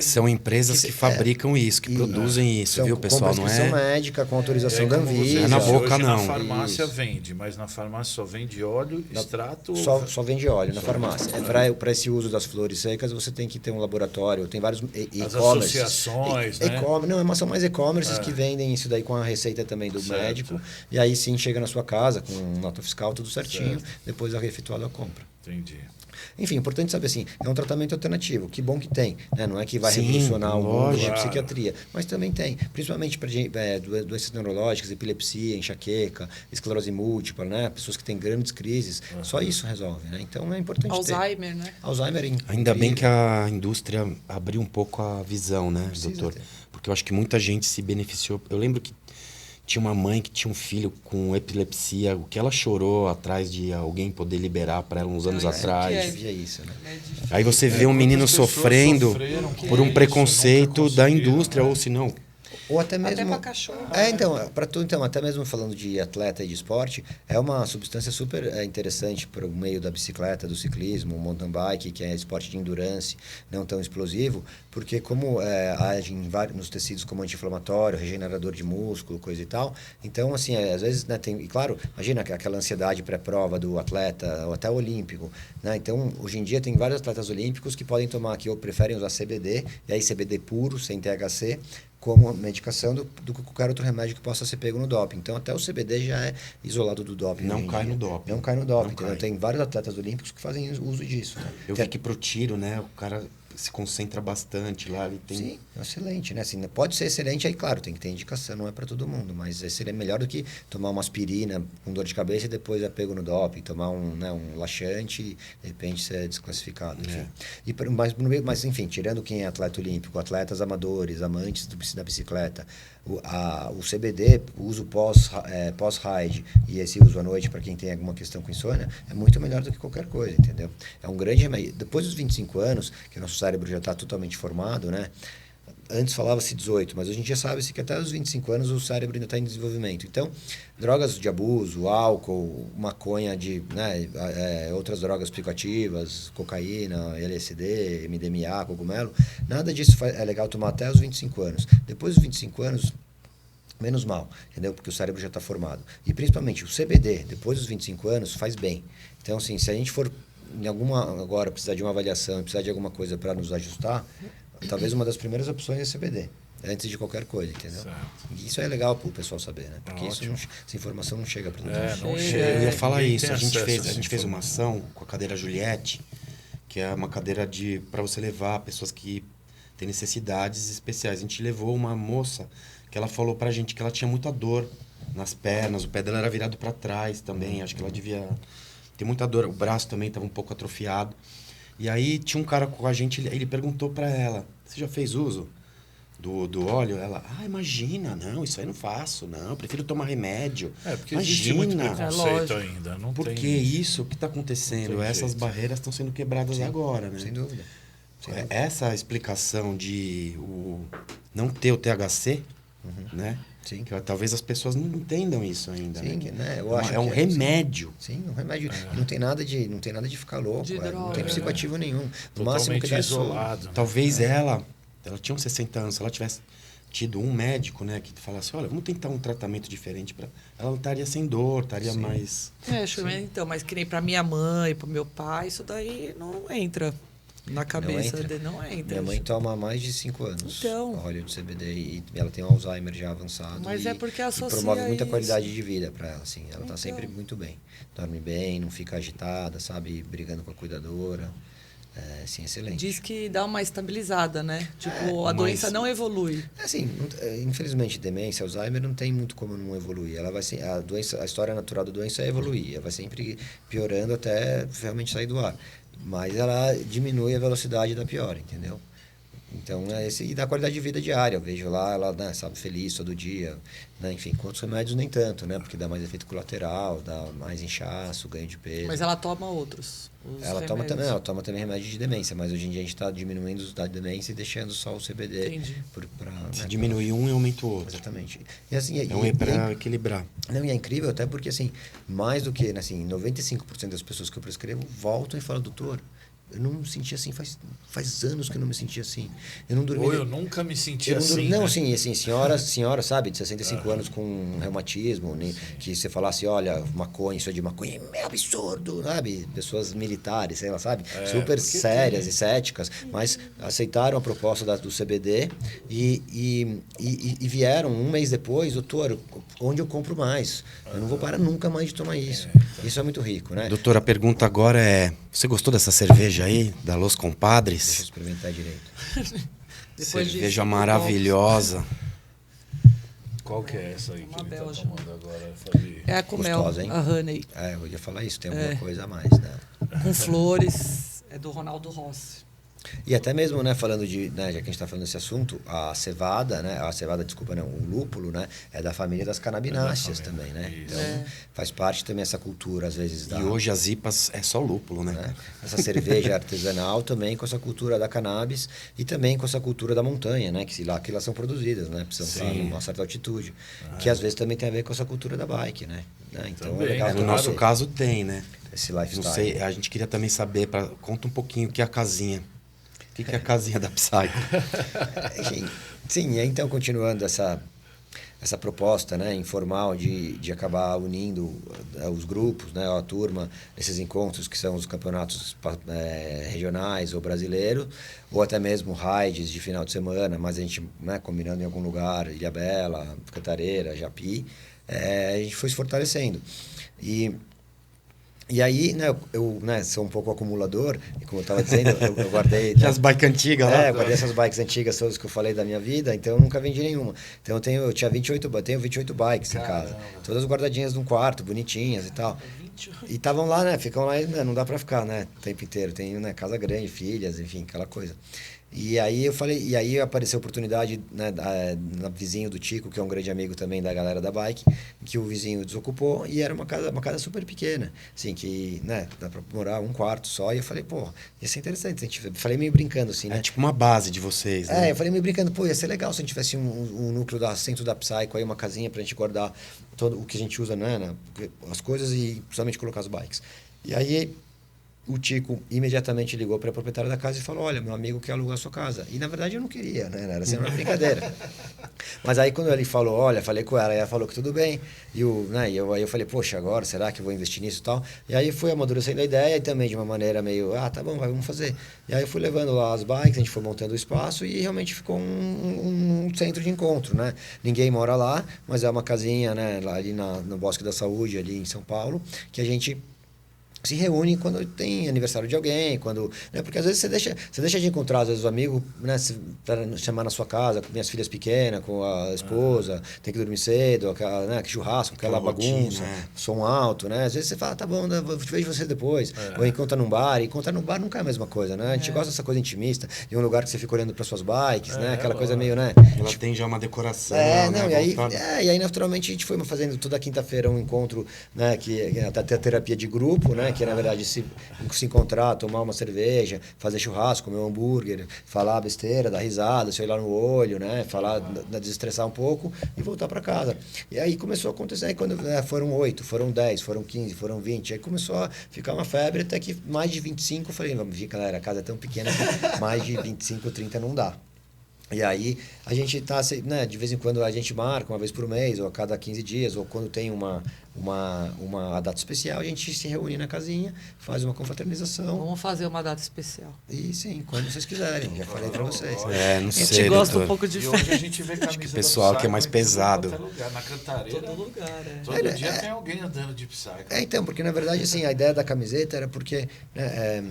são empresas que fabricam isso, que produzem isso, viu, pessoal? Com prescrição médica, com autorização da Anvisa. Não é na boca, não. Na farmácia vende, mas na farmácia só vende óleo, extrato... Só vende óleo na farmácia. Para esse uso das flores secas, você tem que ter um laboratório, tem vários e-commerce. Associações, né? Não, são mais e-commerces que vendem isso daí com a receita também do médico. E aí sim chega na sua casa com nota fiscal, tudo certinho, depois é efetuada a compra. Entendi. Enfim, importante saber assim, é um tratamento alternativo, que bom que tem, né? Não é que vai revolucionar o mundo da psiquiatria, mas também tem, principalmente para doenças neurológicas, epilepsia, enxaqueca, esclerose múltipla, né? Pessoas que têm grandes crises, só isso resolve, né? Então é importante Alzheimer, né? Alzheimer. Ainda bem que a indústria abriu um pouco a visão, né, doutor? Porque eu acho que muita gente se beneficiou. Eu lembro que tinha uma mãe que tinha um filho com epilepsia, o que ela chorou atrás de alguém poder liberar para ela uns anos atrás. Isso, né? Aí você vê um menino sofrendo por um preconceito da indústria, ou se não... Ou até mesmo... Até para cachorro. Então, até mesmo falando de atleta e de esporte, é uma substância super interessante para o meio da bicicleta, do ciclismo, o mountain bike, que é esporte de endurance, não tão explosivo, porque como age nos tecidos como anti-inflamatório, regenerador de músculo, coisa e tal, então, assim, às vezes, né, tem... E claro, imagina aquela ansiedade pré-prova do atleta, ou até olímpico, né? Então, hoje em dia, tem vários atletas olímpicos que podem tomar aqui, ou preferem usar CBD, e aí CBD puro, sem THC, como medicação do que qualquer outro remédio que possa ser pego no doping. Então, até o CBD já é isolado do doping. Não cai no doping. Não cai no doping. Tem vários atletas olímpicos que fazem uso disso. Né? Eu vi que pro tiro, né, o cara se concentra bastante lá. Ele tem... Sim, excelente, né? Assim, pode ser excelente, aí claro, tem que ter indicação, não é para todo mundo, mas seria melhor do que tomar uma aspirina com dor de cabeça e depois é pego no doping, tomar um laxante e de repente ser desclassificado, enfim. Mas, enfim, tirando quem é atleta olímpico, atletas amadores, amantes da bicicleta, o CBD, o uso pós-ride e esse uso à noite para quem tem alguma questão com insônia, é muito melhor do que qualquer coisa, entendeu? É um grande remédio. Depois dos 25 anos, que o nosso cérebro já está totalmente formado, né? Antes falava-se 18, mas hoje em dia sabe-se que até os 25 anos o cérebro ainda está em desenvolvimento. Então, drogas de abuso, álcool, maconha, outras drogas psicoativas, cocaína, LSD, MDMA, cogumelo, nada disso é legal tomar até os 25 anos. Depois dos 25 anos, menos mal, entendeu? Porque o cérebro já está formado. E principalmente o CBD, depois dos 25 anos, faz bem. Então, assim, se a gente for agora precisar de uma avaliação, precisar de alguma coisa para nos ajustar, talvez uma das primeiras opções é CBD, antes de qualquer coisa, entendeu? Certo. E isso é legal para o pessoal saber, né? Porque essa informação não chega para todo mundo. Não chega. Eu ia falar isso. A gente fez uma ação com a cadeira Juliette, que é uma cadeira para você levar pessoas que têm necessidades especiais. A gente levou uma moça que ela falou pra gente que ela tinha muita dor nas pernas, o pé dela era virado para trás também, acho que ela devia ter muita dor, o braço também estava um pouco atrofiado. E aí tinha um cara com a gente, ele perguntou para ela, você já fez uso do óleo? Ela, imagina, não, isso aí não faço, não, prefiro tomar remédio. Porque imagina, existe muito preconceito ainda. Não porque tem... isso que está acontecendo, essas barreiras estão sendo quebradas agora, né? Sem dúvida. Essa explicação de não ter o THC, né? Sim. Que, talvez as pessoas não entendam isso ainda. Sim, né? Eu acho é um remédio. Sim, um remédio. Não tem nada de ficar louco. Não tem psicoativo nenhum. No máximo que dá isolado. Né? Talvez ela tinha uns 60 anos, se ela tivesse tido um médico, né, que falasse, olha, vamos tentar um tratamento diferente para ela, estaria sem dor, estaria mais... Então, mas que nem para minha mãe, para meu pai, isso daí não entra na cabeça dele, não entra. Minha mãe toma há mais de 5 anos óleo de CBD e ela tem um Alzheimer já avançado. Mas é porque associa promove muita isso. qualidade de vida para ela, assim. Ela está sempre muito bem. Dorme bem, não fica agitada, sabe? Brigando com a cuidadora. Sim, excelente. Diz que dá uma estabilizada, né? Tipo, a doença não evolui. Assim, infelizmente, demência, Alzheimer não tem muito como não evoluir. Ela vai a história natural da doença é evoluir. Ela vai sempre piorando até realmente sair do ar. Mas ela diminui a velocidade da piora, entendeu? Então, e da qualidade de vida diária. Eu vejo lá, ela, né, sabe, feliz todo dia. Né? Enfim, com outros remédios nem tanto, né? Porque dá mais efeito colateral, dá mais inchaço, ganho de peso. Mas ela toma outros ela toma também remédio de demência, mas hoje em dia a gente está diminuindo os da demência e deixando só o CBD. Entendi. Se diminuir um, aumenta o outro. Exatamente. E, assim, para equilibrar. Não, e é incrível até porque, assim, mais do que, assim, 95% das pessoas que eu prescrevo voltam e falam, doutor, eu não me senti assim, faz anos que eu não me senti assim. Eu não dormi. Ou eu nunca me senti assim. Não, né? sim, assim, senhora, sabe, de 65 anos com reumatismo, né, que você falasse, olha, maconha, isso é de maconha, é absurdo, sabe? Pessoas militares, sei lá, sabe? Super sérias e céticas, mas aceitaram a proposta do CBD e vieram um mês depois, doutor, onde eu compro mais? Eu não vou parar nunca mais de tomar isso. Isso é muito rico, né? Doutor, a pergunta agora é, você gostou dessa cerveja aí, da Los Compadres? Deixa eu experimentar direito. Cerveja maravilhosa. Qual que é essa aí que ele Bélgica. tá tomando agora, Fabi? É a Comel, Gostosa, hein? a Honey. Eu ia falar isso, tem alguma coisa a mais, né? Com flores, é do Ronaldo Rossi. E até mesmo, né, falando de, né, já que a gente está falando desse assunto, a cevada, desculpa, não, o lúpulo, né, é da família das canabináceas também, né? Isso. Então, faz parte também essa cultura, às vezes, E hoje as IPAs é só lúpulo, né? Essa cerveja artesanal também com essa cultura da cannabis e também com essa cultura da montanha, né? Que elas são produzidas, né? Precisam estar a uma certa altitude. Que às vezes também tem a ver com essa cultura da bike, né? Então Também, é legal. No nosso caso tem, né? Esse lifestyle. Não sei, a gente queria também saber, conta um pouquinho o que é a casinha. O que é a casinha da Psycho? Sim, então continuando essa proposta, né, informal de acabar unindo os grupos, né, a turma, nesses encontros que são os campeonatos regionais ou brasileiros, ou até mesmo raids de final de semana, mas a gente, né, combinando em algum lugar, Ilhabela, Cantareira, Japi, a gente foi se fortalecendo. E E aí, né, eu né, sou um pouco acumulador, e como eu estava dizendo, eu guardei... Que as bikes antigas lá. Eu guardei essas bikes antigas todas que eu falei da minha vida, então eu nunca vendi nenhuma. Então eu tinha 28 bikes em casa. Todas guardadinhas num quarto, bonitinhas e tal. E estavam lá, né, ficam lá, né, não dá pra ficar, né, o tempo inteiro. Tem, né, casa grande, filhas, enfim, aquela coisa. E aí eu falei, e aí apareceu a oportunidade, né, na vizinho do Tico, que é um grande amigo também da galera da bike, que o vizinho desocupou e era uma casa super pequena, assim, que, né, dá pra morar um quarto só. E eu falei, pô, ia ser interessante. Falei meio brincando, assim, né? É tipo uma base de vocês, né? Eu falei meio brincando, pô, ia ser legal se a gente tivesse um núcleo centro da Psycho, aí uma casinha pra gente guardar todo o que a gente usa, né, as coisas e principalmente colocar as bikes. E aí o Tico imediatamente ligou para a proprietária da casa e falou, olha, meu amigo quer alugar a sua casa. E na verdade eu não queria, né? Era sempre uma brincadeira. Mas aí quando ele falou, olha, falei com ela, e ela falou que tudo bem. E aí eu falei, poxa, agora será que eu vou investir nisso e tal? E aí fui amadurecendo a ideia e também de uma maneira meio, tá bom, vamos fazer. E aí eu fui levando lá as bikes, a gente foi montando o espaço e realmente ficou um centro de encontro, né? Ninguém mora lá, mas é uma casinha, né, lá ali no Bosque da Saúde, ali em São Paulo, que a gente se reúne quando tem aniversário de alguém, quando, né, porque às vezes você deixa de encontrar às vezes o amigo, né, para chamar na sua casa com minhas filhas pequenas, com a esposa, tem que dormir cedo, aquela, né, que churrasco, aquela bagunça, som alto, né? Às vezes você fala, tá bom, né, vejo você depois, ou encontra num bar, e encontrar num bar nunca é a mesma coisa, né? A gente gosta dessa coisa intimista, de um lugar que você fica olhando para suas bikes, né? Aquela coisa meio, né? Ela tem já uma decoração, não, né? e aí naturalmente a gente foi fazendo toda quinta-feira um encontro, né, que até a terapia de grupo, né, que na verdade se encontrar, tomar uma cerveja, fazer churrasco, comer um hambúrguer, falar besteira, dar risada, se olhar no olho, né, falar, desestressar um pouco e voltar para casa. E aí começou a acontecer, aí quando foram 8, foram 10, foram 15, foram 20, aí começou a ficar uma febre até que mais de 25, eu falei, vamos ver, galera, a casa é tão pequena que mais de 25, 30 não dá. E aí a gente tá, né, de vez em quando a gente marca uma vez por mês, ou a cada 15 dias, ou quando tem uma data especial, a gente se reúne na casinha, faz uma confraternização. Vamos fazer uma data especial. E sim, quando vocês quiserem, já falei para vocês. Não sei, a gente gosta doutor. um pouco de E hoje a gente vê camisa o pessoal da que é mais Psycho em pesado. todo lugar, na Cantareira. Todo lugar, Todo dia tem alguém andando de Psycho. Então, porque na verdade assim, a ideia da camiseta era porque, né,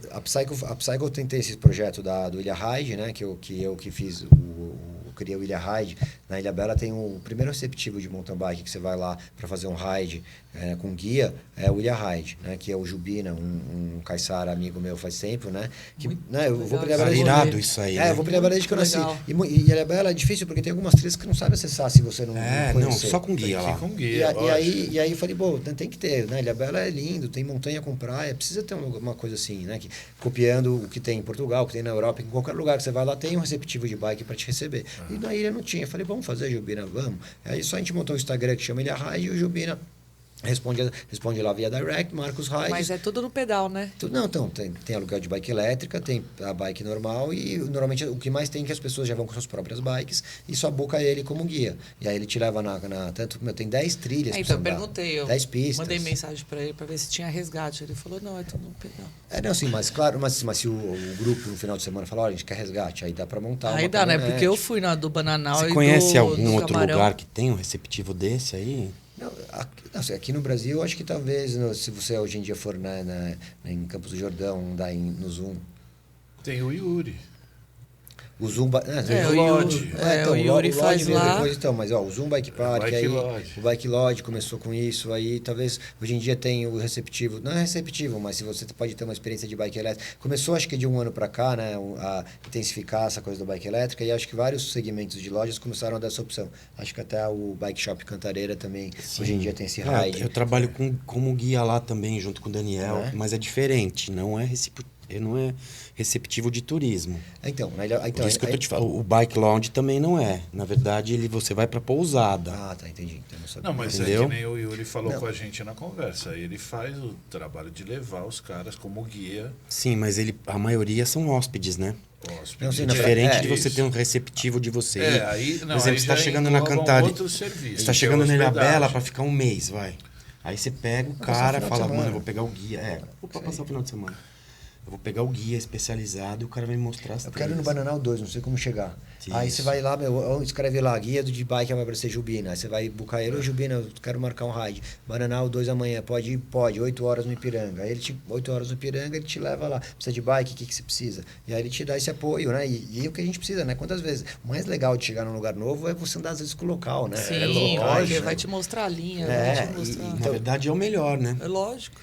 a Psycho eu tentei esse projeto do Ilha Ride, né, que eu fiz, eu criei o Ilha Ride. Na Ilha Bela tem o primeiro receptivo de mountain bike que você vai lá para fazer um ride com guia, é o Ilha Ride, né, que é o Jubina, um caiçara amigo meu faz tempo, né, que, né, eu vou para Ilha Bela desde irado isso aí, né? eu vou para Ilha Bela desde que eu nasci. Legal. E Ilha Bela é difícil porque tem algumas trilhas que não sabe acessar se você não conhecer. só com guia lá. Com guia, E aí eu falei, tem que ter, né? Ilha Bela é lindo, tem montanha com praia, precisa ter uma coisa assim, né? Copiando o que tem em Portugal, o que tem na Europa, em qualquer lugar que você vai lá tem um receptivo de bike para te receber. E na ilha não tinha. Eu falei, vamos fazer, Jubina, vamos. Aí só a gente montou um Instagram que chama Ilha Ride e o Jubina responde lá via direct, marca os rides. Mas é tudo no pedal, né? Não, então, tem aluguel de bike elétrica, tem a bike normal e normalmente o que mais tem é que as pessoas já vão com suas próprias bikes e só boca ele como guia. E aí ele te leva tanto, tem 10 trilhas pra Então, você eu andar, perguntei, eu 10 pistas. mandei mensagem para ele para ver se tinha resgate. Ele falou, não, é tudo no pedal. Não, sim, mas claro, mas se o grupo no final de semana falar, olha, a gente quer resgate, aí dá pra montar Aí uma dá, né? caminhonete. Porque eu fui na do Bananal Você e conhece do algum outro Camarão. lugar que tem um receptivo desse aí? Não, aqui no Brasil, eu acho que talvez, se você hoje em dia for em Campos do Jordão, andar no Zoom. Tem o Yuri. O Zoom... o Lodge. O Yuri faz lá. Depois, então, mas o Zoom Bike Park, Bike aí, Lodge. o Bike Lodge começou com isso, aí talvez hoje em dia tem o receptivo, não é receptivo, mas se você pode ter uma experiência de bike elétrica. Começou acho que de um ano para cá, né, a intensificar essa coisa da bike elétrica e acho que vários segmentos de lojas começaram a dar essa opção. Acho que até o Bike Shop Cantareira também, hoje em dia tem esse ride. Eu trabalho como guia lá também, junto com o Daniel, mas é diferente, não é receptivo de turismo. Então, Por isso que eu tô te falando, o Bike Lounge também não é. Na verdade, você vai pra pousada. Ah, tá, entendi. Então, não sabia. Não, mas Entendeu? é que nem o Yuri falou com a gente na conversa. Ele faz o trabalho de levar os caras como guia. Sim, mas a maioria são hóspedes, né? Hóspede. Não, sim, Diferente de isso. você ter um receptivo de você. Aí, Por não, exemplo, aí você está já chegando na engloba Cantareira. outro serviço, Você está que chegando é na Ilha hospedagem. Bela para ficar um mês, vai. Aí você pega o passar o cara, final de fala, semana. mano, eu vou pegar o guia. Vou passar o final de semana. Eu vou pegar o guia especializado e o cara vai me mostrar as Eu quero ir no trilhas. Bananal 2, não sei como chegar. Aí Isso. você vai lá, escreve lá, guia de bike vai aparecer Jubina. Aí você vai buscar ele, ô Jubina, eu quero marcar um ride. Bananal 2 amanhã, pode ir? Pode, 8 horas no Ipiranga. Aí 8 horas no Ipiranga, ele te leva lá. Precisa de bike, o que você precisa? E aí ele te dá esse apoio, né? E o que a gente precisa, né? Quantas vezes? O mais legal de chegar num lugar novo é você andar às vezes com o local, né? Sim, Locais, porque né? vai te mostrar a linha, É, vai te mostrar. Na verdade é o melhor, né? É lógico.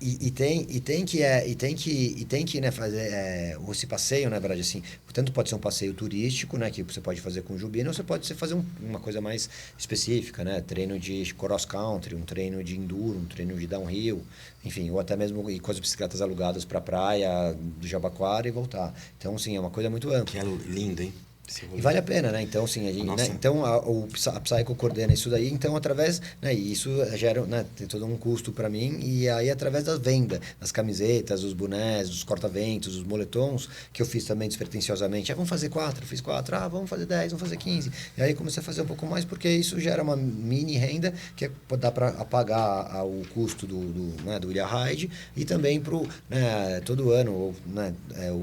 E tem que né, fazer esse passeio, na verdade, assim, tanto pode ser um passeio turístico, né, que você pode fazer com Jubina, ou você pode fazer uma coisa mais específica, né, treino de cross country, um treino de enduro, um treino de downhill, enfim, ou até mesmo ir com as bicicletas alugadas para a praia do Jabaquara e voltar. Então, sim, é uma coisa muito ampla. Que é lindo, hein? Esse rolê. E vale a pena, né? Então, assim, Nossa. então a Psycho coordena isso daí, então através, né? E isso gera, né? Tem todo um custo para mim, e aí através da venda, das camisetas, dos bonés, dos corta-ventos, dos moletons, que eu fiz também despretensiosamente. Vamos fazer 4, fiz 4, vamos fazer 10, vamos fazer 15. E aí comecei a fazer um pouco mais, porque isso gera uma mini renda, que dá para apagar o custo do Ilha Ride, e também pro, né, todo ano, né,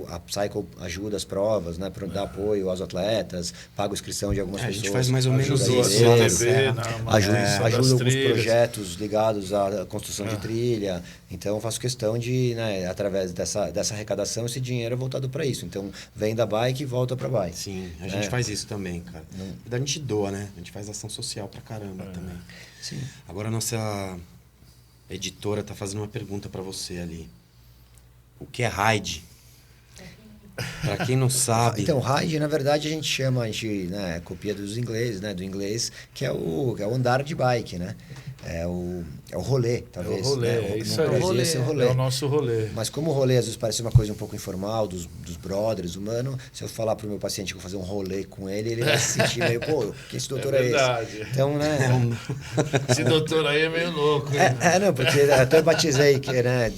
a Psycho ajuda as provas, né? Dá apoio aos atletas, paga a inscrição de algumas A pessoas. gente faz mais ou menos ajuda isso. as empresas, CTB, ajuda alguns trilhas. projetos ligados à construção de trilha. Então, eu faço questão de, né, através dessa arrecadação, esse dinheiro é voltado para isso. Então, vem da bike e volta para bike. Sim, a gente faz isso também, cara. E a gente doa, né? A gente faz ação social pra caramba também. Sim. Agora a nossa editora tá fazendo uma pergunta pra você ali. O que é ride? Pra quem não sabe... Então, ride, na verdade, a gente né, copia dos ingleses, né, do inglês, que é o andar de bike, né? É o rolê, talvez. É o rolê, né? é isso No aí. Brasil, esse é o rolê. É o nosso rolê. Mas como o rolê às vezes parece uma coisa um pouco informal, dos brothers, humano, se eu falar pro meu paciente que eu vou fazer um rolê com ele vai se sentir meio, pô, que esse doutor é verdade. esse? Então, né? Esse doutor aí é meio louco. Hein? Não, porque até eu batizei né,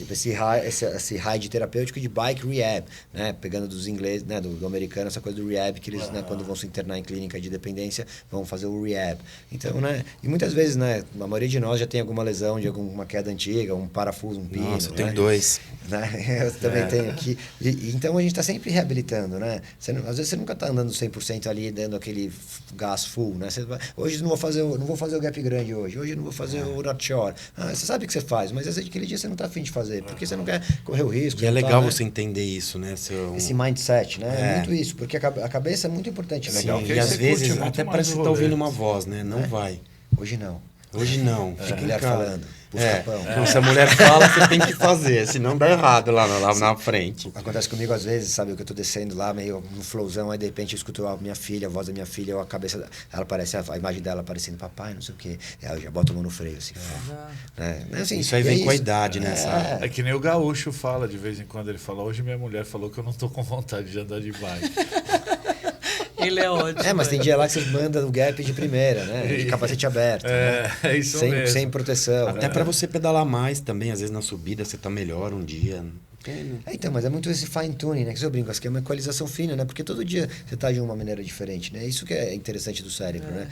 esse ride terapêutico de bike rehab, né? Pegando dos ingleses, né, do americano, essa coisa do rehab, que eles, né, quando vão se internar em clínica de dependência, vão fazer o rehab. Então, né? E muitas vezes, né, a maioria de nós já tem alguma lesão de alguma queda antiga, um parafuso, um pino. Nossa, eu tenho né? 2. Né? Eu também tenho aqui. Então a gente está sempre reabilitando, né? Às vezes você nunca está andando 100% ali, dando aquele gás full, né? Hoje não vou fazer o gap grande hoje não vou fazer o North Shore. Você sabe o que você faz, mas às vezes aquele dia você não está afim de fazer, porque você não quer correr o risco. E é não legal tá, né? você entender isso, né? Esse mindset, né? É muito isso, porque a cabeça é muito importante. Sim, legal que e aí às você vezes curte muito até mais parece que o tá rolê. ouvindo uma voz, né? Não vai. Hoje não. Hoje não. Fica em Mulher casa. falando, busca pão. Então, se a mulher fala, você tem que fazer, senão dá errado lá na frente. Acontece comigo às vezes, sabe, que eu tô descendo lá, meio no flowzão, aí de repente eu escuto a minha filha, a voz da minha filha, a cabeça, ela parece, a imagem dela aparecendo, papai, não sei o quê. Aí eu já boto a mão no freio, assim. Assim, Isso aí e vem é com a idade, né? sabe? É que nem o gaúcho fala de vez em quando. Ele fala, hoje minha mulher falou que eu não tô com vontade de andar de bike. Ele é ótimo. Mas tem dia lá que você manda o gap de primeira, né? De capacete aberto. né? É isso mesmo. Sem proteção. Até né? pra você pedalar mais também, às vezes na subida você tá melhor um dia. Então, mas é muito esse fine tuning, né? Que eu brinco, que é uma equalização fina, né? Porque todo dia você tá de uma maneira diferente, né? Isso que é interessante do cérebro, né?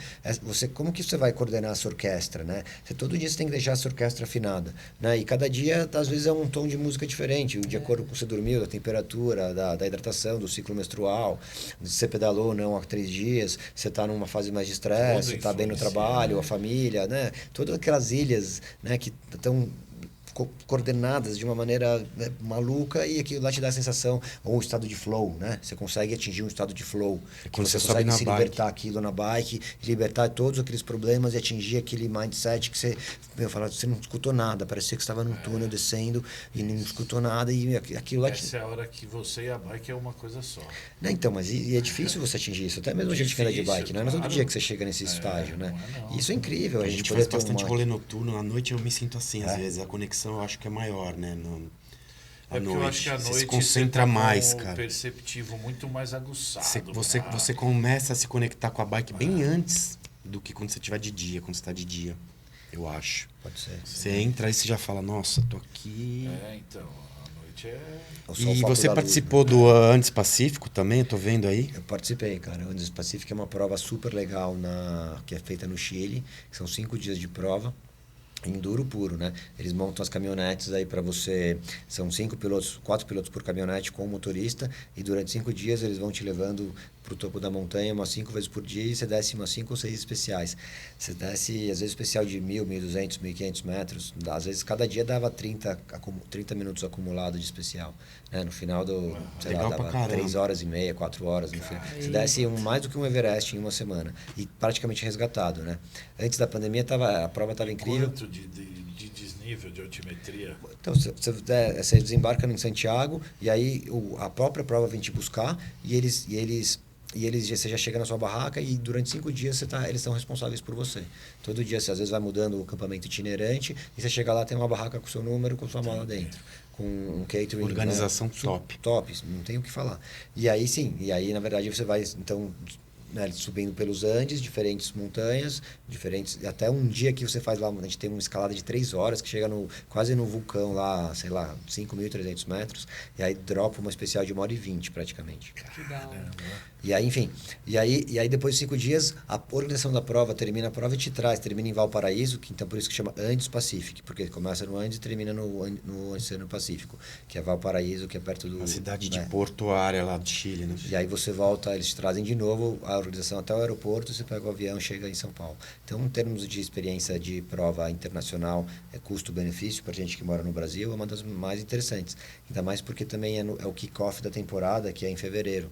Como que você vai coordenar essa orquestra, né? Todo dia você tem que deixar essa orquestra afinada, né? E cada dia, às vezes, é um tom de música diferente, de acordo com o que você dormiu, da temperatura, da hidratação, do ciclo menstrual, se você pedalou ou não há 3 dias, você tá numa fase mais de estresse, você tá bem no trabalho, a família, né? Todas aquelas ilhas, né? Que estão coordenadas de uma maneira maluca e aquilo lá te dá a sensação, ou um estado de flow, né? Você consegue atingir um estado de flow. Quando você você sobe consegue na se bike. libertar aquilo na bike, libertar todos aqueles problemas e atingir aquele mindset que você, você não escutou nada, parecia que você estava num túnel descendo e não escutou nada e aquilo lá... Essa é a hora que você e a bike é uma coisa só. Não, então, mas é difícil você atingir isso, até mesmo a gente que anda de bike, né? Não é todo claro. dia que você chega nesse estágio, né? não. Isso é incrível, A gente poder faz ter bastante rolê noturno, à noite eu me sinto assim, às vezes. A conexão eu acho que é maior, né? À Porque eu acho que à noite. noite Você se concentra tá com mais, um cara. perceptivo muito mais aguçado. Você começa a se conectar com a bike bem antes do que quando você estiver de dia, quando você está de dia, eu acho. Pode ser. Você entra e você já fala, nossa, tô aqui. Então, a noite é... E você participou do Andes Pacífico também, eu tô vendo aí? Eu participei, cara. O Andes Pacífico é uma prova super legal que é feita no Chile. São 5 dias de prova. enduro puro, né? Eles montam as caminhonetes aí para você, são 4 pilotos por caminhonete com o motorista, e durante 5 dias eles vão te levando para o topo da montanha umas 5 vezes por dia, e você desce umas 5 ou 6 especiais. Você desce, às vezes, especial de 1.000, 1.200, 1.500 metros, às vezes cada dia dava 30 minutos acumulado de especial, né? No final sei lá, dava 3 horas e meia, 4 horas no final. Você desce mais do que um Everest em uma semana, e praticamente resgatado, né? Antes da pandemia a prova estava incrível. Quanto de desnível, de altimetria? Então, você desembarca em Santiago, e aí a própria prova vem te buscar, você já chega na sua barraca, e durante 5 dias eles são responsáveis por você. Todo dia você às vezes vai mudando o acampamento itinerante, e você chega lá, tem uma barraca com o seu número, com sua mala dentro, com um catering. Organização, né? top. Top, não tem o que falar. E aí na verdade você vai, então, né, subindo pelos Andes, diferentes montanhas, até um dia que você faz lá, a gente tem uma escalada de 3 horas, que chega quase no vulcão lá, sei lá, 5.300 metros, e aí dropa uma especial de 1h20 praticamente. Que da hora. E aí, enfim, e aí depois de 5 dias, a organização da prova termina a prova e termina em Valparaíso, então por isso que chama Andes Pacific, porque começa no Andes e termina no Oceano Pacífico, que é Valparaíso, que é perto do... A cidade de né? Portuária lá do Chile, né? E aí você volta, eles te trazem de novo a organização até o aeroporto, você pega o avião e chega em São Paulo. Então, em termos de experiência de prova internacional, custo-benefício para gente que mora no Brasil, é uma das mais interessantes. Ainda mais porque também é o kick-off da temporada, que é em fevereiro.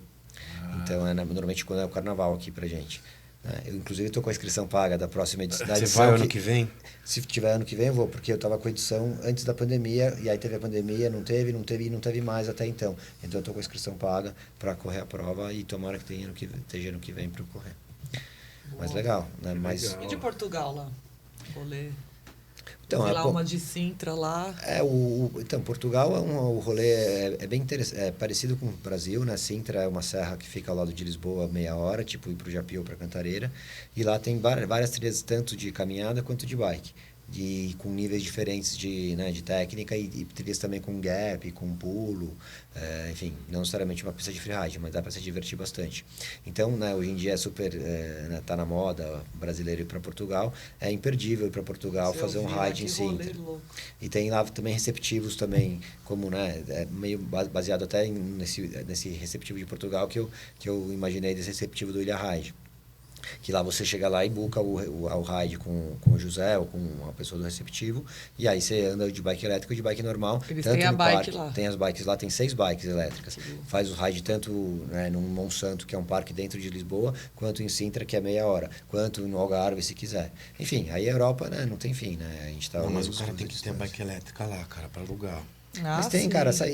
Então, normalmente quando é o carnaval aqui pra gente. Eu, inclusive, estou com a inscrição paga da próxima edição. Você vai ano que vem? Se tiver ano que vem, eu vou, porque eu estava com a edição antes da pandemia, e aí teve a pandemia, não teve mais até então. Então, eu estou com a inscrição paga para correr a prova, e tomara que esteja ano que vem para eu correr. Boa. Mas legal, né? E de Portugal lá? Rolê? Então, Sei lá, uma de Sintra lá. Então, Portugal o rolê é bem interessante, é parecido com o Brasil, né? Sintra é uma serra que fica ao lado de Lisboa, meia hora, tipo ir para o Japi ou para Cantareira, e lá tem várias trilhas, tanto de caminhada quanto de bike, com níveis diferentes de técnica, e trilhas também com gap, com pulo, enfim, não necessariamente uma pista de freeride, mas dá para se divertir bastante. Então, né, hoje em dia é super, tá na moda brasileiro ir para Portugal, é imperdível ir para Portugal, fazer um ride em Sintra. E tem lá também receptivos também, como, né, meio baseado até nesse receptivo de Portugal que eu imaginei, desse receptivo do Ilha Ride. Que lá você chega lá e buca o ride com o José ou com uma pessoa do receptivo, e aí você anda de bike elétrica ou de bike normal. Eles tanto têm a no bike parque, lá. tem as bikes lá, tem 6 bikes elétricas. Faz o ride tanto, né, no Monsanto, que é um parque dentro de Lisboa, quanto em Sintra, que é meia hora, quanto no Algarve, se quiser. Enfim, aí a Europa, né, não tem fim, né? A gente tá... Não, mas o cara tem que ter a bike elétrica lá, cara, para alugar. Mas tem, cara, sai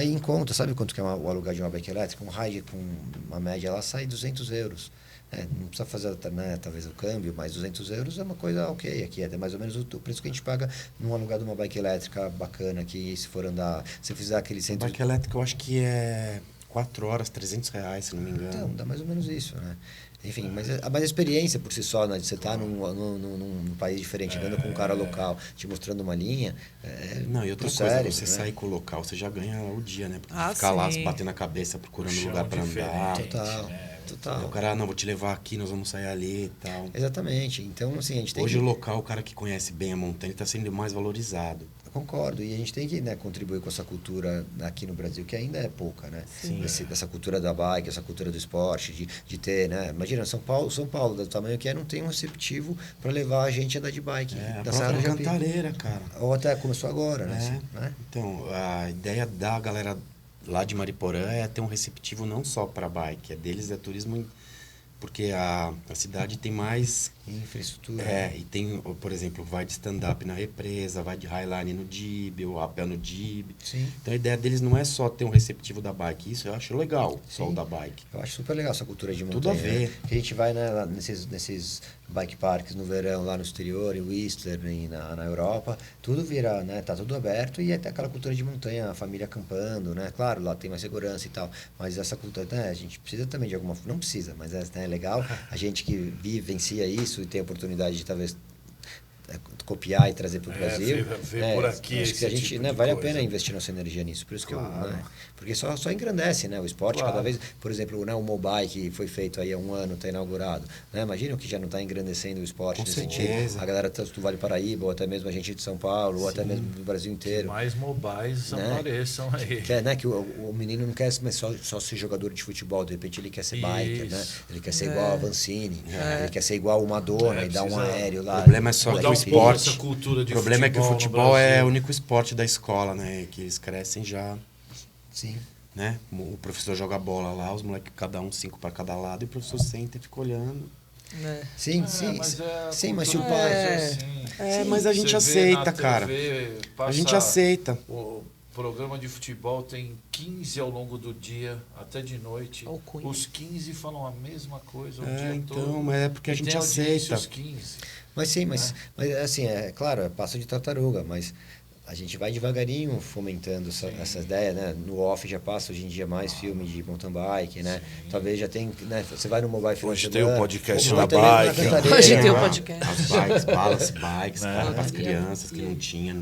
em conta. Sabe quanto que é o alugar de uma bike elétrica? Um ride com uma média lá sai 200 euros. Não precisa fazer, né, talvez o câmbio, mas 200 euros é uma coisa ok. Aqui é mais ou menos o preço que a gente paga num alugar de uma bike elétrica bacana aqui, se for andar, se fizer aquele centro... Bike elétrica eu acho que é 4 horas, R$300, se não me engano. Então, dá mais ou menos isso, né? Enfim, mas a experiência por si só, né, de você estar num país diferente, andando com um cara local, te mostrando uma linha... Não, e outra coisa, você sair com o local, você já ganha o dia, né? Porque ficar lá, batendo a cabeça, procurando lugar para andar. Total. O cara, não, vou te levar aqui, nós vamos sair ali e tal. Exatamente. Então, assim, a gente tem Hoje o local, o cara que conhece bem a montanha, está sendo mais valorizado. Eu concordo, e a gente tem que, né, contribuir com essa cultura aqui no Brasil, que ainda é pouca, né? Essa cultura da bike, essa cultura do esporte, de ter, né? Imagina, São Paulo, do tamanho que é, não tem um receptivo para levar a gente a andar de bike. Da própria Cantareira, cara. Ou até começou agora, né? Então, a ideia da galera lá de Mariporã é ter um receptivo não só para bike, deles é turismo, porque a cidade tem mais infraestrutura. E tem, por exemplo, vai de stand-up na Represa, vai de highline no Dib, ou rapel no Dib. Sim. Então a ideia deles não é só ter um receptivo da bike, isso eu acho legal, só o da bike. Eu acho super legal essa cultura de montanha. Tudo a ver. Né? Que a gente vai, né, nesses bike parks no verão, lá no exterior, em Whistler, na Europa, tudo vira, né, tá tudo aberto, e até aquela cultura de montanha, a família acampando, né? Claro, lá tem mais segurança e tal, mas essa cultura, né, a gente precisa também de alguma... Não precisa, mas é legal a gente que vivencia isso e tem a oportunidade de talvez copiar e trazer para o Brasil. Ver por aqui acho que a esse gente, tipo né, de vale a coisa. pena investir nossa energia nisso. Por isso que Claro. eu, né, porque só engrandece, né, o esporte Claro. cada vez. Por exemplo, né, o Mobile que foi feito aí há um ano, está inaugurado. Né, imagina o que já não está engrandecendo o esporte Com nesse certeza. sentido. A galera tanto do Vale Paraíba, ou até mesmo a gente de São Paulo, ou até mesmo do Brasil Que inteiro. mais mobiles Né? apareçam aí. Que, né, que o menino não quer só ser jogador de futebol, de repente ele quer ser biker, né? Isso. Ele quer ser igual a Vancini, É. ele quer ser igual o Madonna e dar um precisa- aéreo lá. O problema é só Mudar que o um pouco esporte. essa cultura de O problema é que o no futebol é Brasil. o único esporte da escola, né? Que eles crescem já, Sim. né? O professor joga bola lá, os moleques, cada um 5 para cada lado, e o professor senta e fica olhando. Né? Sim, sim, mas se o pai... É, mas a gente aceita, cara. A gente aceita. O programa de futebol tem 15 ao longo do dia, até de noite. Alcunha. Os 15 falam a mesma coisa o É, dia então, todo. mas é porque a E gente tem audiência, aceita. Os 15. Mas sim, mas assim, é claro, é passo de tartaruga, mas a gente vai devagarinho fomentando essa ideia, né? No off já passa hoje em dia mais filme de mountain bike, né? Talvez já tem, né? Você vai no mobile final Hoje de tem o semana, podcast ou da até mesmo na bike. Cantareira, Hoje tem o né? podcast. As bikes, balance bikes, Né? para as crianças que não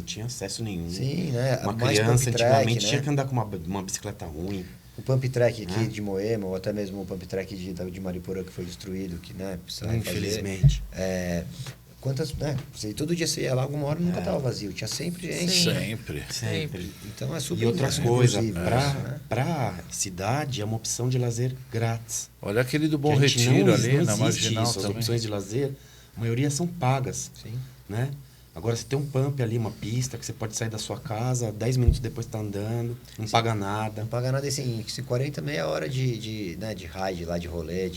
tinha acesso nenhum. Sim, né? Uma Mais criança pump track, antigamente né? tinha que andar com uma bicicleta ruim. O pump track aqui Né? de Moema, ou até mesmo o pump track de Mariporã que foi destruído, que, né? Precisa refazer. Infelizmente. Quantas, né? Todo dia você ia lá, alguma hora nunca estava vazio, tinha sempre gente. Sim. Sempre. Sempre. Então é super E outra coisa, inclusivo isso, né? pra cidade é uma opção de lazer grátis. Olha aquele do Bom Que a gente Retiro não ali, na existe Marginal isso. As também. opções de lazer, a maioria são pagas, Sim. né? Agora você tem um pump ali, uma pista que você pode sair da sua casa, 10 minutos depois está andando, não paga nada. Não paga nada assim, 40, meia hora né, de ride lá, de rolê,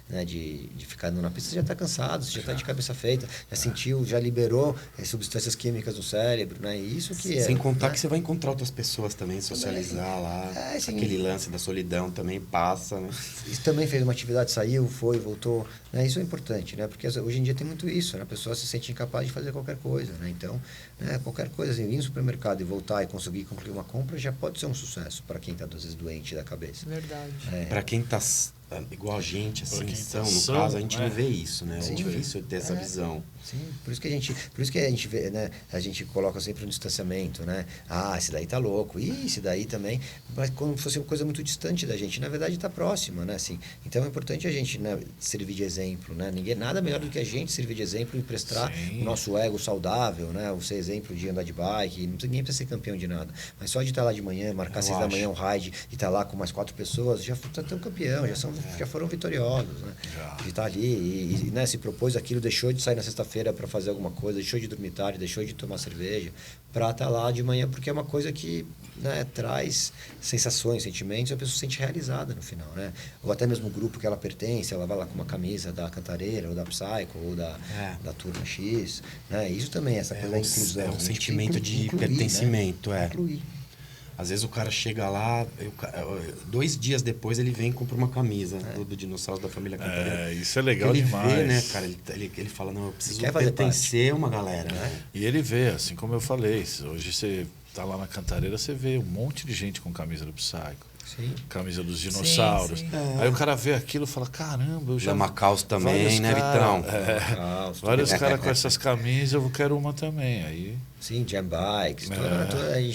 né, de ficar na pista, você já está cansado, você já está de cabeça feita, já sentiu, já liberou substâncias químicas no cérebro, né? E isso que é. Sem contar né? que você vai encontrar outras pessoas também, socializar lá. sim. Aquele lance da solidão também passa, né? Isso também fez uma atividade, saiu, foi, voltou. Né? Isso é importante, né? Porque hoje em dia tem muito isso, né? A pessoa se sente incapaz de fazer qualquer coisa, né? Então, né, qualquer coisa, assim, ir no supermercado e voltar e conseguir concluir uma compra já pode ser um sucesso para quem está, às vezes, doente da cabeça. Verdade. Para quem tá igual a gente, assim, quem são, tá no são, caso, a gente né? não vê isso, né? Sim. É difícil ter essa visão. Sim, por isso que a gente vê, né? A gente coloca sempre um distanciamento, né? Ah, esse daí tá louco. Ih, esse daí também. Mas como se fosse uma coisa muito distante da gente, na verdade está próxima, né? Assim, então é importante a gente, né, servir de exemplo, né? Nada melhor do que a gente servir de exemplo e prestar Sim. o nosso ego saudável, né? O ser exemplo de andar de bike, ninguém precisa ser campeão de nada. Mas só de estar lá de manhã, marcar Eu 6 da acho. manhã um ride e estar lá com mais 4 pessoas, já tá um campeão, já foram vitoriosos, né? Já. De estar ali e, né, se propôs aquilo, deixou de sair na sexta-feira para fazer alguma coisa, deixou de dormir tarde, deixou de tomar cerveja, para estar lá de manhã, porque é uma coisa que, né, traz sensações, sentimentos, e a pessoa se sente realizada no final, né? Ou até mesmo o grupo que ela pertence, ela vai lá com uma camisa da Cantareira, ou da Psycho, ou da Turma X, né? Isso também, essa coisa da inclusão. É um A gente sentimento de incluir, pertencimento, né? é. Incluir. Às vezes o cara chega lá, 2 dias depois ele vem e compra uma camisa do dinossauro da família Cantareira. É, isso é legal ele demais. vê, né, cara? Ele fala, não, eu preciso Quer fazer pertencer a uma galera, né? E ele vê, assim como eu falei, hoje você tá lá na Cantareira, você vê um monte de gente com camisa do Psycho. Sim. Camisa dos dinossauros. Sim. Aí o cara vê aquilo e fala, caramba, eu já... Lamacaus também, vários né, cara- Vitão? Vários caras com essas camisas, eu quero uma também. Aí, Sim, jam bikes.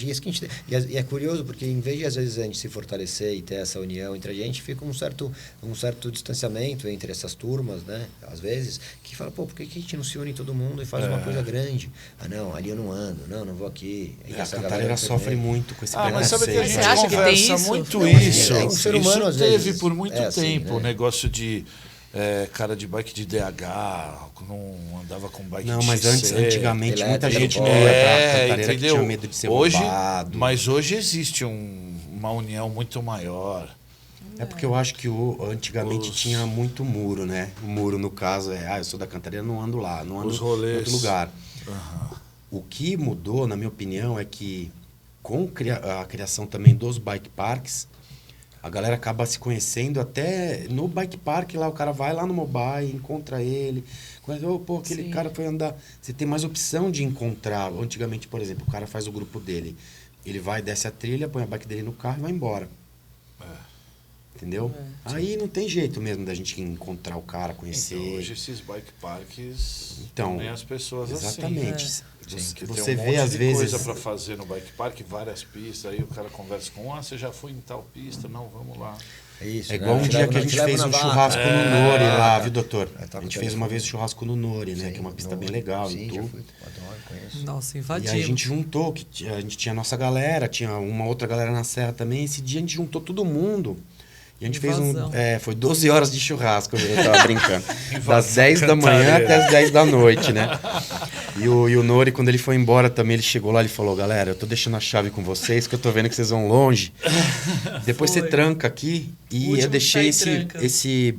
Isso que a gente, e é curioso, porque em vez de às vezes a gente se fortalecer e ter essa união entre a gente, fica um certo distanciamento entre essas turmas, né? Às vezes, que fala, pô, por que a gente não se une todo mundo e faz uma coisa grande? Ah, não, ali eu não ando, não vou aqui. E A essa Cantareira galera sofre também. muito com esse mas sabe que a preconceito. gente Você acha que tem conversa isso? muito Não, isso. é um ser humano, isso às teve vezes, por muito é assim, tempo, né? o negócio de cara de bike de DH, não andava com bike Não, de mas XC. antigamente muita elétrico, gente não ia pra Cantareira que entendeu? tinha medo de ser hoje, roubado. Mas hoje existe uma união muito maior. É porque eu acho que antigamente tinha muito muro, né? O muro, no caso, eu sou da Cantareira, não ando lá, não ando Os em rolês. outro lugar. O que mudou, na minha opinião, é que com a criação também dos bike parks, a galera acaba se conhecendo até no bike park lá, o cara vai lá no mobile, encontra ele, pô, aquele Sim. cara foi andar. Você tem mais opção de encontrar. Antigamente, por exemplo, o cara faz o grupo dele, ele vai, desce a trilha, põe a bike dele no carro e vai embora. Entendeu? Aí não tem jeito mesmo da gente encontrar o cara, conhecer. Então, hoje esses bike parks nem as pessoas exatamente. assim. Você tem um vê monte às de vezes coisa para fazer no bike park, várias pistas, aí o cara conversa com você já foi em tal pista, não, vamos lá. Isso, é igual um dia que a gente fez um churrasco no Nori lá, viu, doutor? A gente fez uma vez um churrasco no Nori, né? Que é uma pista bem legal. Sim, já fui. Adoro, conheço. Nossa, E invadimos. aí a gente juntou, a gente tinha a nossa galera, tinha uma outra galera na serra também. Esse dia a gente juntou todo mundo. E a gente fez foi 12 horas de churrasco, eu tava brincando. Das 10 da manhã até as 10 da noite, né? E o Nori, quando ele foi embora também, ele chegou lá e falou, galera, eu tô deixando a chave com vocês, que eu tô vendo que vocês vão longe. Depois você tranca aqui e eu deixei esse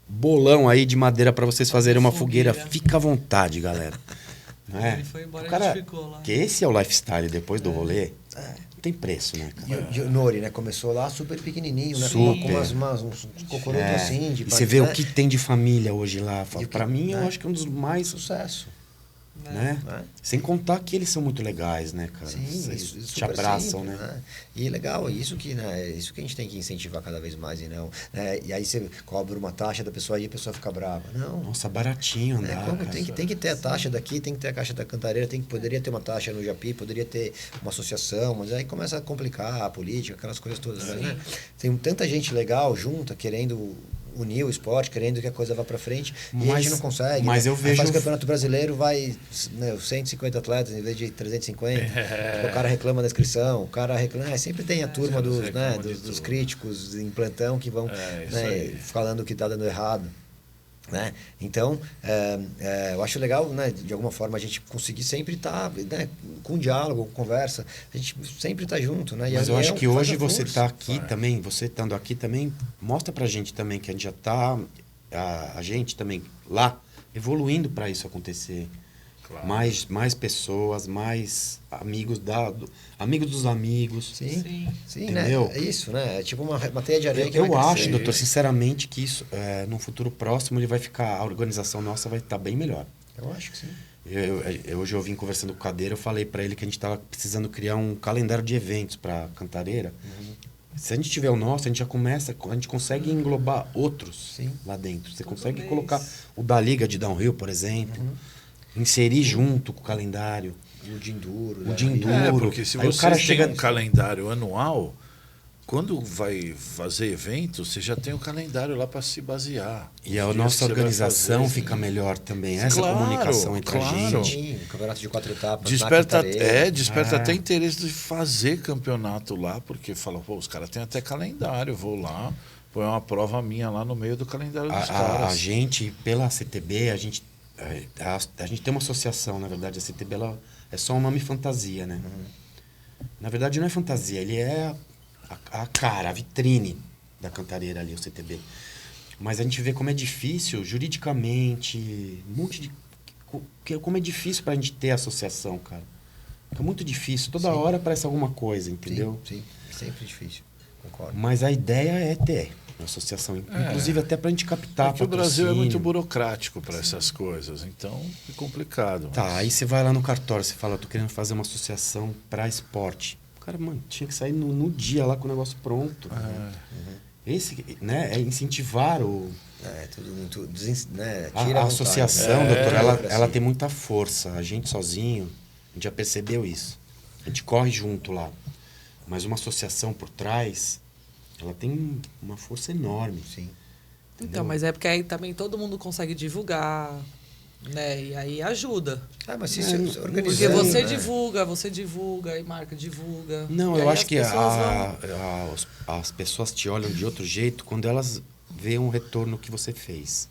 bolão aí de madeira para vocês fazerem uma fogueira. Fica à vontade, galera. Não é? Ele foi embora, o cara, a gente ficou lá. que esse é o lifestyle depois do rolê. Não tem preço, né, cara? E o Nori, né? Começou lá super pequenininho, né? Super. Com uns cocorutos assim. E você vê o que tem de família hoje lá. Pra mim, eu né? acho que é um dos mais... Sucesso. Né? Sem contar que eles são muito legais, né, cara? Sim, Eles te abraçam, simples, né? E legal, isso que a gente tem que incentivar cada vez mais, e não, né? E aí você cobra uma taxa da pessoa e a pessoa fica brava. Não. Nossa, baratinho andar, Como cara. tem que ter a taxa daqui, tem que ter a taxa da Cantareira, poderia ter uma taxa no Japi, poderia ter uma associação, mas aí começa a complicar a política, aquelas coisas todas, né? Tem tanta gente legal junta, querendo unir o esporte, querendo que a coisa vá para frente, e a gente não consegue. Mas né? eu vejo... Faz o Campeonato Brasileiro, vai 150 atletas em vez de 350. O cara reclama da inscrição, o cara reclama... sempre tem a turma dos críticos em plantão que vão falando que está dando errado. Né? Então, eu acho legal, né, de alguma forma, a gente conseguir sempre estar com diálogo, com conversa, a gente sempre está junto. Né? Mas eu acho que hoje você está aqui também, você estando aqui também, mostra pra gente também que a gente já está, a gente também lá, evoluindo para isso acontecer. Claro. Mais pessoas, mais amigos amigos dos amigos. Sim, entendeu? Né? É isso, né? É tipo uma teia de areia que eu acho, doutor, sinceramente, que isso, no futuro próximo, a organização nossa vai estar bem melhor. Eu acho que sim. Hoje eu vim conversando com o Cadeira, eu falei para ele que a gente estava precisando criar um calendário de eventos para Cantareira. Se a gente tiver o nosso, a gente consegue englobar outros lá dentro. Você consegue colocar o da Liga de Downhill, por exemplo. Inserir junto com o calendário. O de enduro. O de enduro. Porque se você tem um calendário anual, quando vai fazer evento, você já tem o calendário lá para se basear. E a nossa organização fica melhor também. Essa comunicação entre a gente. Sim, campeonato de 4 etapas. Desperta até interesse de fazer campeonato lá, porque fala, pô, os caras têm até calendário, vou lá, põe uma prova minha lá no meio do calendário dos caras. A gente, pela CTB, a gente tem uma associação, na verdade, a CTB é só um nome fantasia, né? Na verdade não é fantasia, ele é a cara, a vitrine da Cantareira ali, o CTB. Mas a gente vê como é difícil, juridicamente, como é difícil pra gente ter associação, cara. É muito difícil, toda hora aparece alguma coisa, entendeu? Sim, sempre difícil, concordo. Mas a ideia é ter uma associação, inclusive até pra gente captar. Porque o Brasil é muito burocrático para essas coisas, então é complicado. Tá, aí você vai lá no cartório, você fala, eu tô querendo fazer uma associação para esporte. O cara, mano, tinha que sair no dia lá com o negócio pronto. Esse, né, é incentivar o... tudo muito... Né, a associação, doutor, ela tem muita força. A gente sozinho, a gente já percebeu isso. A gente corre junto lá. Mas uma associação por trás... ela tem uma força enorme. Sim. Então, mas é porque aí também todo mundo consegue divulgar, né? E aí ajuda. Mas se organizar... Porque você divulga, e marca divulga. Não, eu acho que as pessoas te olham de outro jeito quando elas veem um retorno que você fez.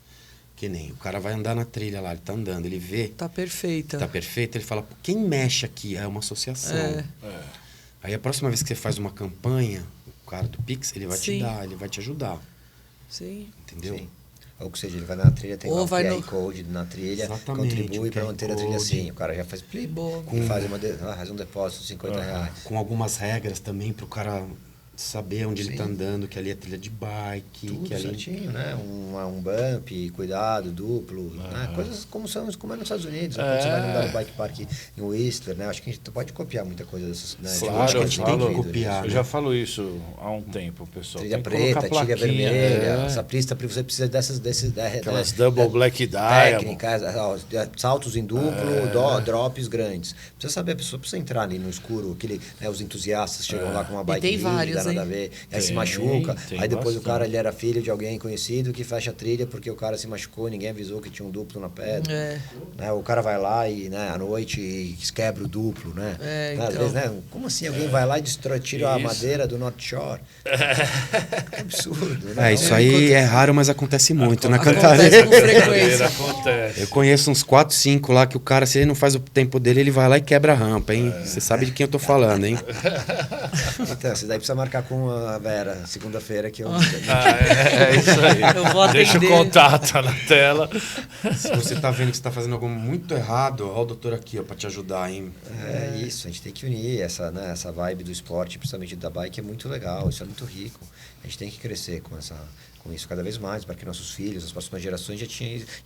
Que nem o cara vai andar na trilha lá, ele tá andando, ele vê... Tá perfeita. Tá perfeita, ele fala, quem mexe aqui é uma associação. Aí a próxima vez que você faz uma campanha... o cara do Pix, ele vai te dar, ele vai te ajudar. Sim. Entendeu? Sim. Ou seja, ele vai na trilha, tem um QR Code na trilha, exatamente, contribui para manter a trilha assim. O cara já faz faz um depósito de R$50. Com algumas regras também para o cara saber onde ele tá andando, que ali é trilha de bike, Tudo que ali... certinho, né? Um bump, cuidado, duplo, né? Coisas como é nos Estados Unidos. Quando você vai andar no bike park em Whistler, né? Acho que a gente pode copiar muita coisa dessas, né? Claro, acho que a gente tem falo, que copiar, eu já falo isso há um tempo, pessoal. trilha Tem que preta, colocar trilha plaquinha, vermelha, essa pista, você precisa aquelas double black diamond. técnicas, saltos em duplo, drops grandes. Precisa saber, a pessoa precisa entrar ali no escuro, né, os entusiastas chegam lá com uma bike tem vários, dá nada a hein? ver, aí se machuca, tem aí depois bastante. o cara ele era filho de alguém conhecido que fecha a trilha porque o cara se machucou, ninguém avisou que tinha um duplo na pedra. Né, o cara vai lá e, né, à noite e quebra o duplo, né? Às então. vezes, né? Como assim alguém vai lá e tira a madeira do North Shore? Que absurdo, né? Isso aí é raro, mas acontece muito na Acontece Cantareira. com frequência. Acontece. Eu conheço uns 4, 5 lá que o cara, se ele não faz o tempo dele, ele vai lá e quebra a rampa, hein? Você sabe de quem eu tô falando, hein? Então, você daí precisa marcar com a Vera, segunda-feira, que eu... É isso aí. Eu vou Deixa o atender. contato na tela. Se você tá vendo que você tá fazendo algo muito errado, ó o doutor aqui, ó, pra te ajudar, hein? É isso, a gente tem que unir essa vibe do esporte, principalmente da bike, é muito legal, isso é muito rico. A gente tem que crescer com isso cada vez mais, para que nossos filhos, as próximas gerações já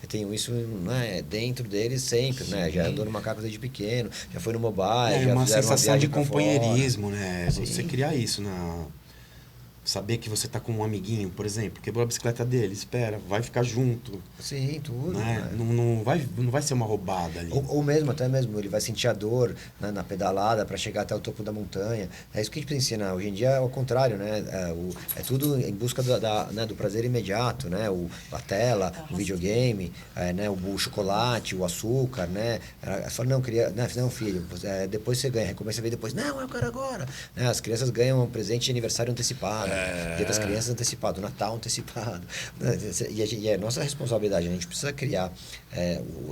tenham isso, né, dentro deles sempre, né? Já andou no macaco desde pequeno, já foi no mobile, já uma fizeram sensação viagem de pra companheirismo, né? Sim. Você criar isso saber que você tá com um amiguinho, por exemplo, quebrou a bicicleta dele, espera, vai ficar junto. fora. Sim, tudo. Né? Né? Não vai ser uma roubada ali. Ou mesmo, até mesmo, ele vai sentir a dor, né, na pedalada para chegar até o topo da montanha. É isso que a gente precisa ensinar. Hoje em dia é o contrário, né? É tudo em busca né, do prazer imediato, né? A tela, o videogame, né, o chocolate, o açúcar, né? Fala, não, filho, depois você ganha, recompensa vem depois. Não, eu quero agora. Né? As crianças ganham um presente de aniversário antecipado, Dia das Crianças antecipado, Natal antecipado. E é nossa responsabilidade, a gente precisa criar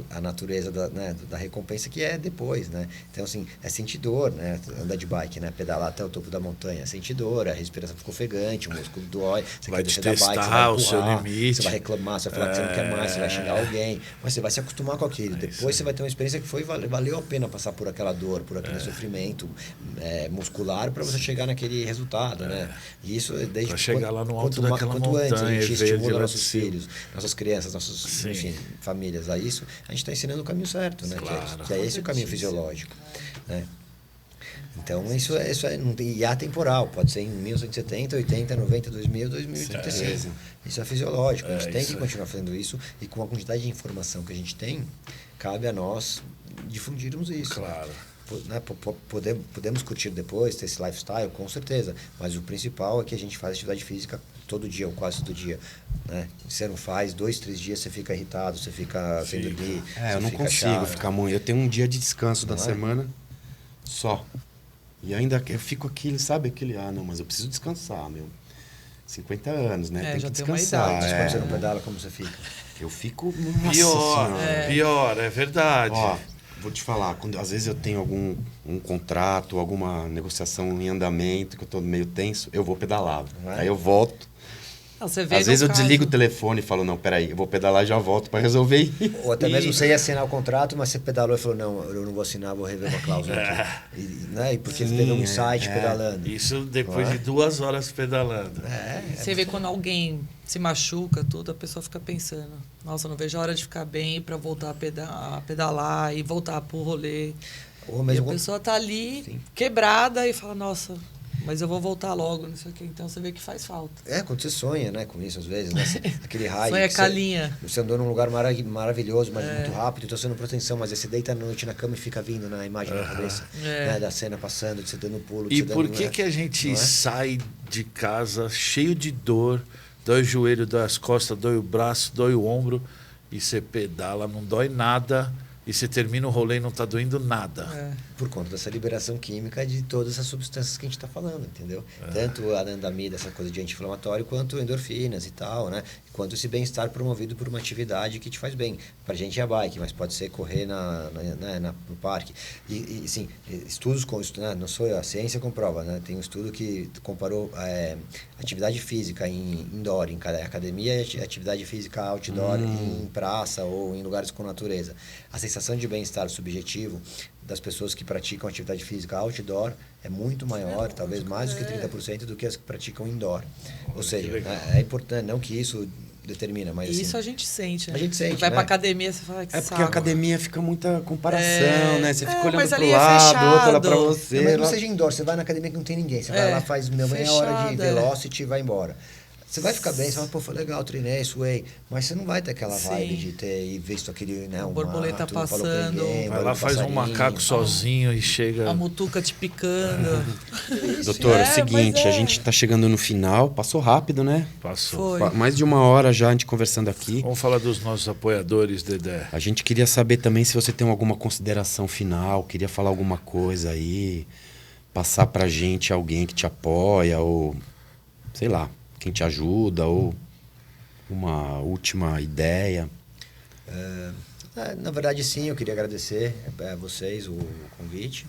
a natureza da recompensa que é depois, né? Então, assim, é sentir dor, né? Andar de bike, né? Pedalar até o topo da montanha, é sentir dor, a respiração ficou ofegante, o músculo dói, você Vai quer descer te da bike, você vai testar empurrar, o seu limite. você vai reclamar, você vai falar que você não quer mais, você vai xingar alguém, mas você vai se acostumar com aquilo. Depois você vai ter uma experiência que valeu a pena passar por aquela dor, por aquele sofrimento muscular para você chegar naquele resultado, né? E isso desde Pra chegar lá no alto quanto daquela quanto antes a montanha gente e ver estimula de nossos lá de cima. filhos, nossas crianças, nossos enfim, famílias a isso, a gente está ensinando o caminho certo, né? Claro. Que é esse o caminho fisiológico, né? Então, isso não tem, e atemporal, pode ser em 1970, 80, 90, 2000, 2035. Isso é fisiológico, a gente tem que continuar fazendo isso e com a quantidade de informação que a gente tem, cabe a nós difundirmos isso. Claro. Né? Podemos curtir depois, ter esse lifestyle, com certeza, mas o principal é que a gente faz atividade física todo dia ou quase todo dia, né? Você não faz 2, 3 dias, você fica irritado, você fica sem dormir, Eu não consigo ficar muito. Eu tenho um dia de descanso da semana só. E ainda eu fico aquilo, sabe? Não, mas eu preciso descansar, meu. 50 anos, né? Tem já que tem uma descansar. idade. Quando você não pedala, como você fica? Eu fico. Pior, é verdade. Ó, vou te falar, às vezes eu tenho um contrato, alguma negociação em andamento, que eu tô meio tenso, eu vou pedalar. Aí eu volto. Você vê Às vezes eu caso- desligo o telefone e falo, não, peraí, eu vou pedalar e já volto para resolver isso. Ou até mesmo você ia assinar o contrato, mas você pedalou e falou, não, eu não vou assinar, vou rever uma cláusula aqui. E porque você teve um insight pedalando. Isso depois de 2 horas pedalando. Você vê quando alguém se machuca, tudo, a pessoa fica pensando, nossa, não vejo a hora de ficar bem para voltar a pedalar e voltar pro rolê. Ou E mesmo a pessoa tá ali quebrada e fala, nossa, mas eu vou voltar logo, não sei o quê. Então você vê que faz falta. quando você sonha, né, com isso, às vezes, né? Aquele raio. Sonha que com a linha. Você andou num lugar maravilhoso, mas muito rápido, então você não proteção, mas aí você deita à noite na cama e fica vindo na imagem na cabeça, né, da cena passando, de você dando pulo. E você por dando, que a gente não é? sai de casa cheio de dor, dói o joelho, dói as costas, dói o braço, dói o ombro, e você pedala, não dói nada, e você termina o rolê e não tá doendo nada. Por conta dessa liberação química de todas essas substâncias que a gente está falando, entendeu? Tanto a anandamida, essa coisa de anti-inflamatório, quanto endorfinas e tal, né? Quanto esse bem-estar promovido por uma atividade que te faz bem. Pra gente é a bike, mas pode ser correr no parque. E sim, estudos com isso, né? Não sou eu, a ciência comprova, né? Tem um estudo que comparou atividade física em indoor, em academia, e atividade física outdoor em praça ou em lugares com natureza. A sensação de bem-estar subjetivo das pessoas que praticam atividade física outdoor é muito maior, talvez mais do que 30% do que as que praticam indoor. Ou seja, legal. é importante, não que isso determina, mas Isso assim, a gente sente, né? a gente sente, Vai né? pra academia, você fala que É porque saco. a academia fica muita comparação, né? Você fica olhando mas pro ali é lado, o outro olha pra fechado. você. não, mas não lá- seja indoor, você vai na academia que não tem ninguém. Você vai lá, faz meia hora de fechado, é. velocity e vai embora. Você vai ficar bem, você fala, pô, foi legal, treinei, suei. Mas você não vai ter aquela vibe Sim. de ter visto aquele, né, um borboleta mato, não falou com passando. ninguém, Vai lá, barulho faz um passarinho. macaco sozinho e chega. A mutuca te picando. Doutor, é o mas seguinte, é. a gente tá chegando no final, passou rápido, né? Passou. Foi. Mais de 1 hora já a gente conversando aqui. Vamos falar dos nossos apoiadores, Dedé. A gente queria saber também se você tem alguma consideração final, queria falar alguma coisa aí, passar pra gente alguém que te apoia, ou sei lá, quem te ajuda, ou uma última ideia. Na verdade, sim, eu queria agradecer a vocês o convite.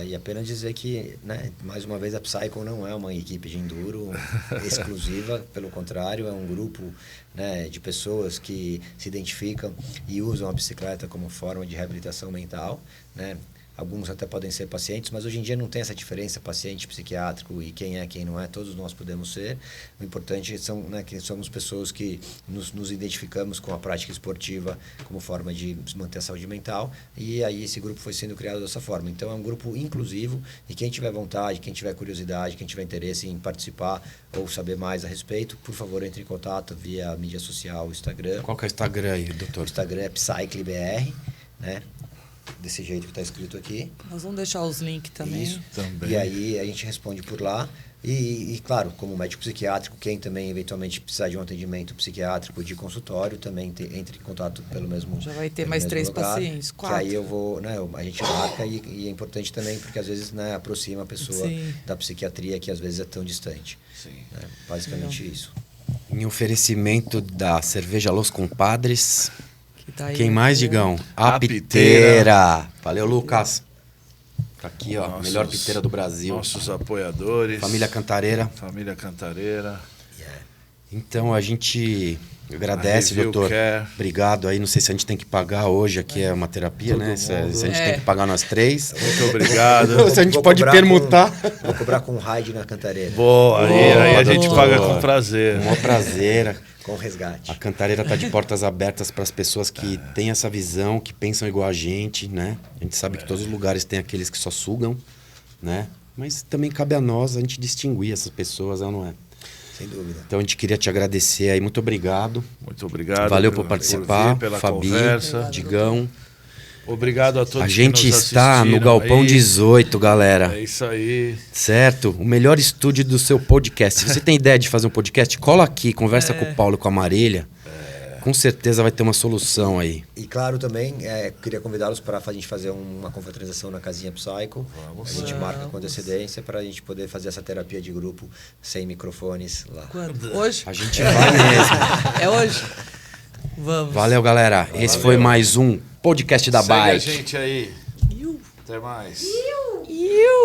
E apenas dizer que, né, mais uma vez, a Psycho não é uma equipe de enduro exclusiva, pelo contrário, é um grupo, né, de pessoas que se identificam e usam a bicicleta como forma de reabilitação mental, né? Alguns até podem ser pacientes, mas hoje em dia não tem essa diferença paciente psiquiátrico e quem não é, todos nós podemos ser. O importante são, né, que somos pessoas que nos identificamos com a prática esportiva como forma de manter a saúde mental, e aí esse grupo foi sendo criado dessa forma. Então é um grupo inclusivo, e quem tiver vontade, quem tiver curiosidade, quem tiver interesse em participar ou saber mais a respeito, por favor, entre em contato via mídia social, Instagram. Qual que é o Instagram aí, O doutor? Instagram é PsycleBR, né? Desse jeito que está escrito aqui. Nós vamos deixar os links também. Isso. Também. E aí a gente responde por lá. E, claro, como médico psiquiátrico, quem também eventualmente precisar de um atendimento psiquiátrico de consultório, também entre em contato pelo mesmo Já vai ter pelo mais mesmo 3 lugar, pacientes, que 4. aí eu vou, né, a gente marca e é importante também, porque às vezes, né, aproxima a pessoa Sim. da psiquiatria, que às vezes é tão distante. Sim. Né? Basicamente isso. Em oferecimento da Cerveja Los Compadres. Que tá aí, Quem mais, né? Digão? A A Piteira. Valeu, Lucas. Tá aqui, ó. Nossos- Melhor piteira do Brasil. Nossos apoiadores. Família Cantareira. Família Cantareira. Então a gente agradece, A Review doutor. Care. Obrigado aí. Não sei se a gente tem que pagar hoje aqui, é uma terapia, Todo né? Se a mundo. gente É. tem que pagar nós 3. Muito obrigado. Ou se a gente Vou pode cobrar permutar. Vou cobrar com raid na Cantareira. Boa, Boa, aí a gente doutor. paga com prazer. Um maior prazer. Com resgate. A Cantareira está de portas abertas para as pessoas que têm essa visão, que pensam igual a gente, né? A gente sabe que todos os lugares tem aqueles que só sugam, né? Mas também cabe a nós a gente distinguir essas pessoas, não é? Sem dúvida. Então a gente queria te agradecer aí, muito obrigado. Muito obrigado. Valeu por por participar, vir, pela Fabi, conversa. Digão. Obrigado a todos A que gente nos está no assistiram Galpão aí. 18, galera. É isso aí. Certo? O melhor estúdio do seu podcast. Se você tem ideia de fazer um podcast, cola aqui, conversa com o Paulo e com a Marília. Com certeza vai ter uma solução aí. E claro, também queria convidá-los para a gente fazer uma confraternização na casinha Psycho. A gente marca com antecedência para a gente poder fazer essa terapia de grupo sem microfones lá. Quando? Hoje? A gente vai mesmo. É hoje? Vamos. Valeu, galera. Esse foi mais um podcast da Segue a Bike. gente aí. Até mais.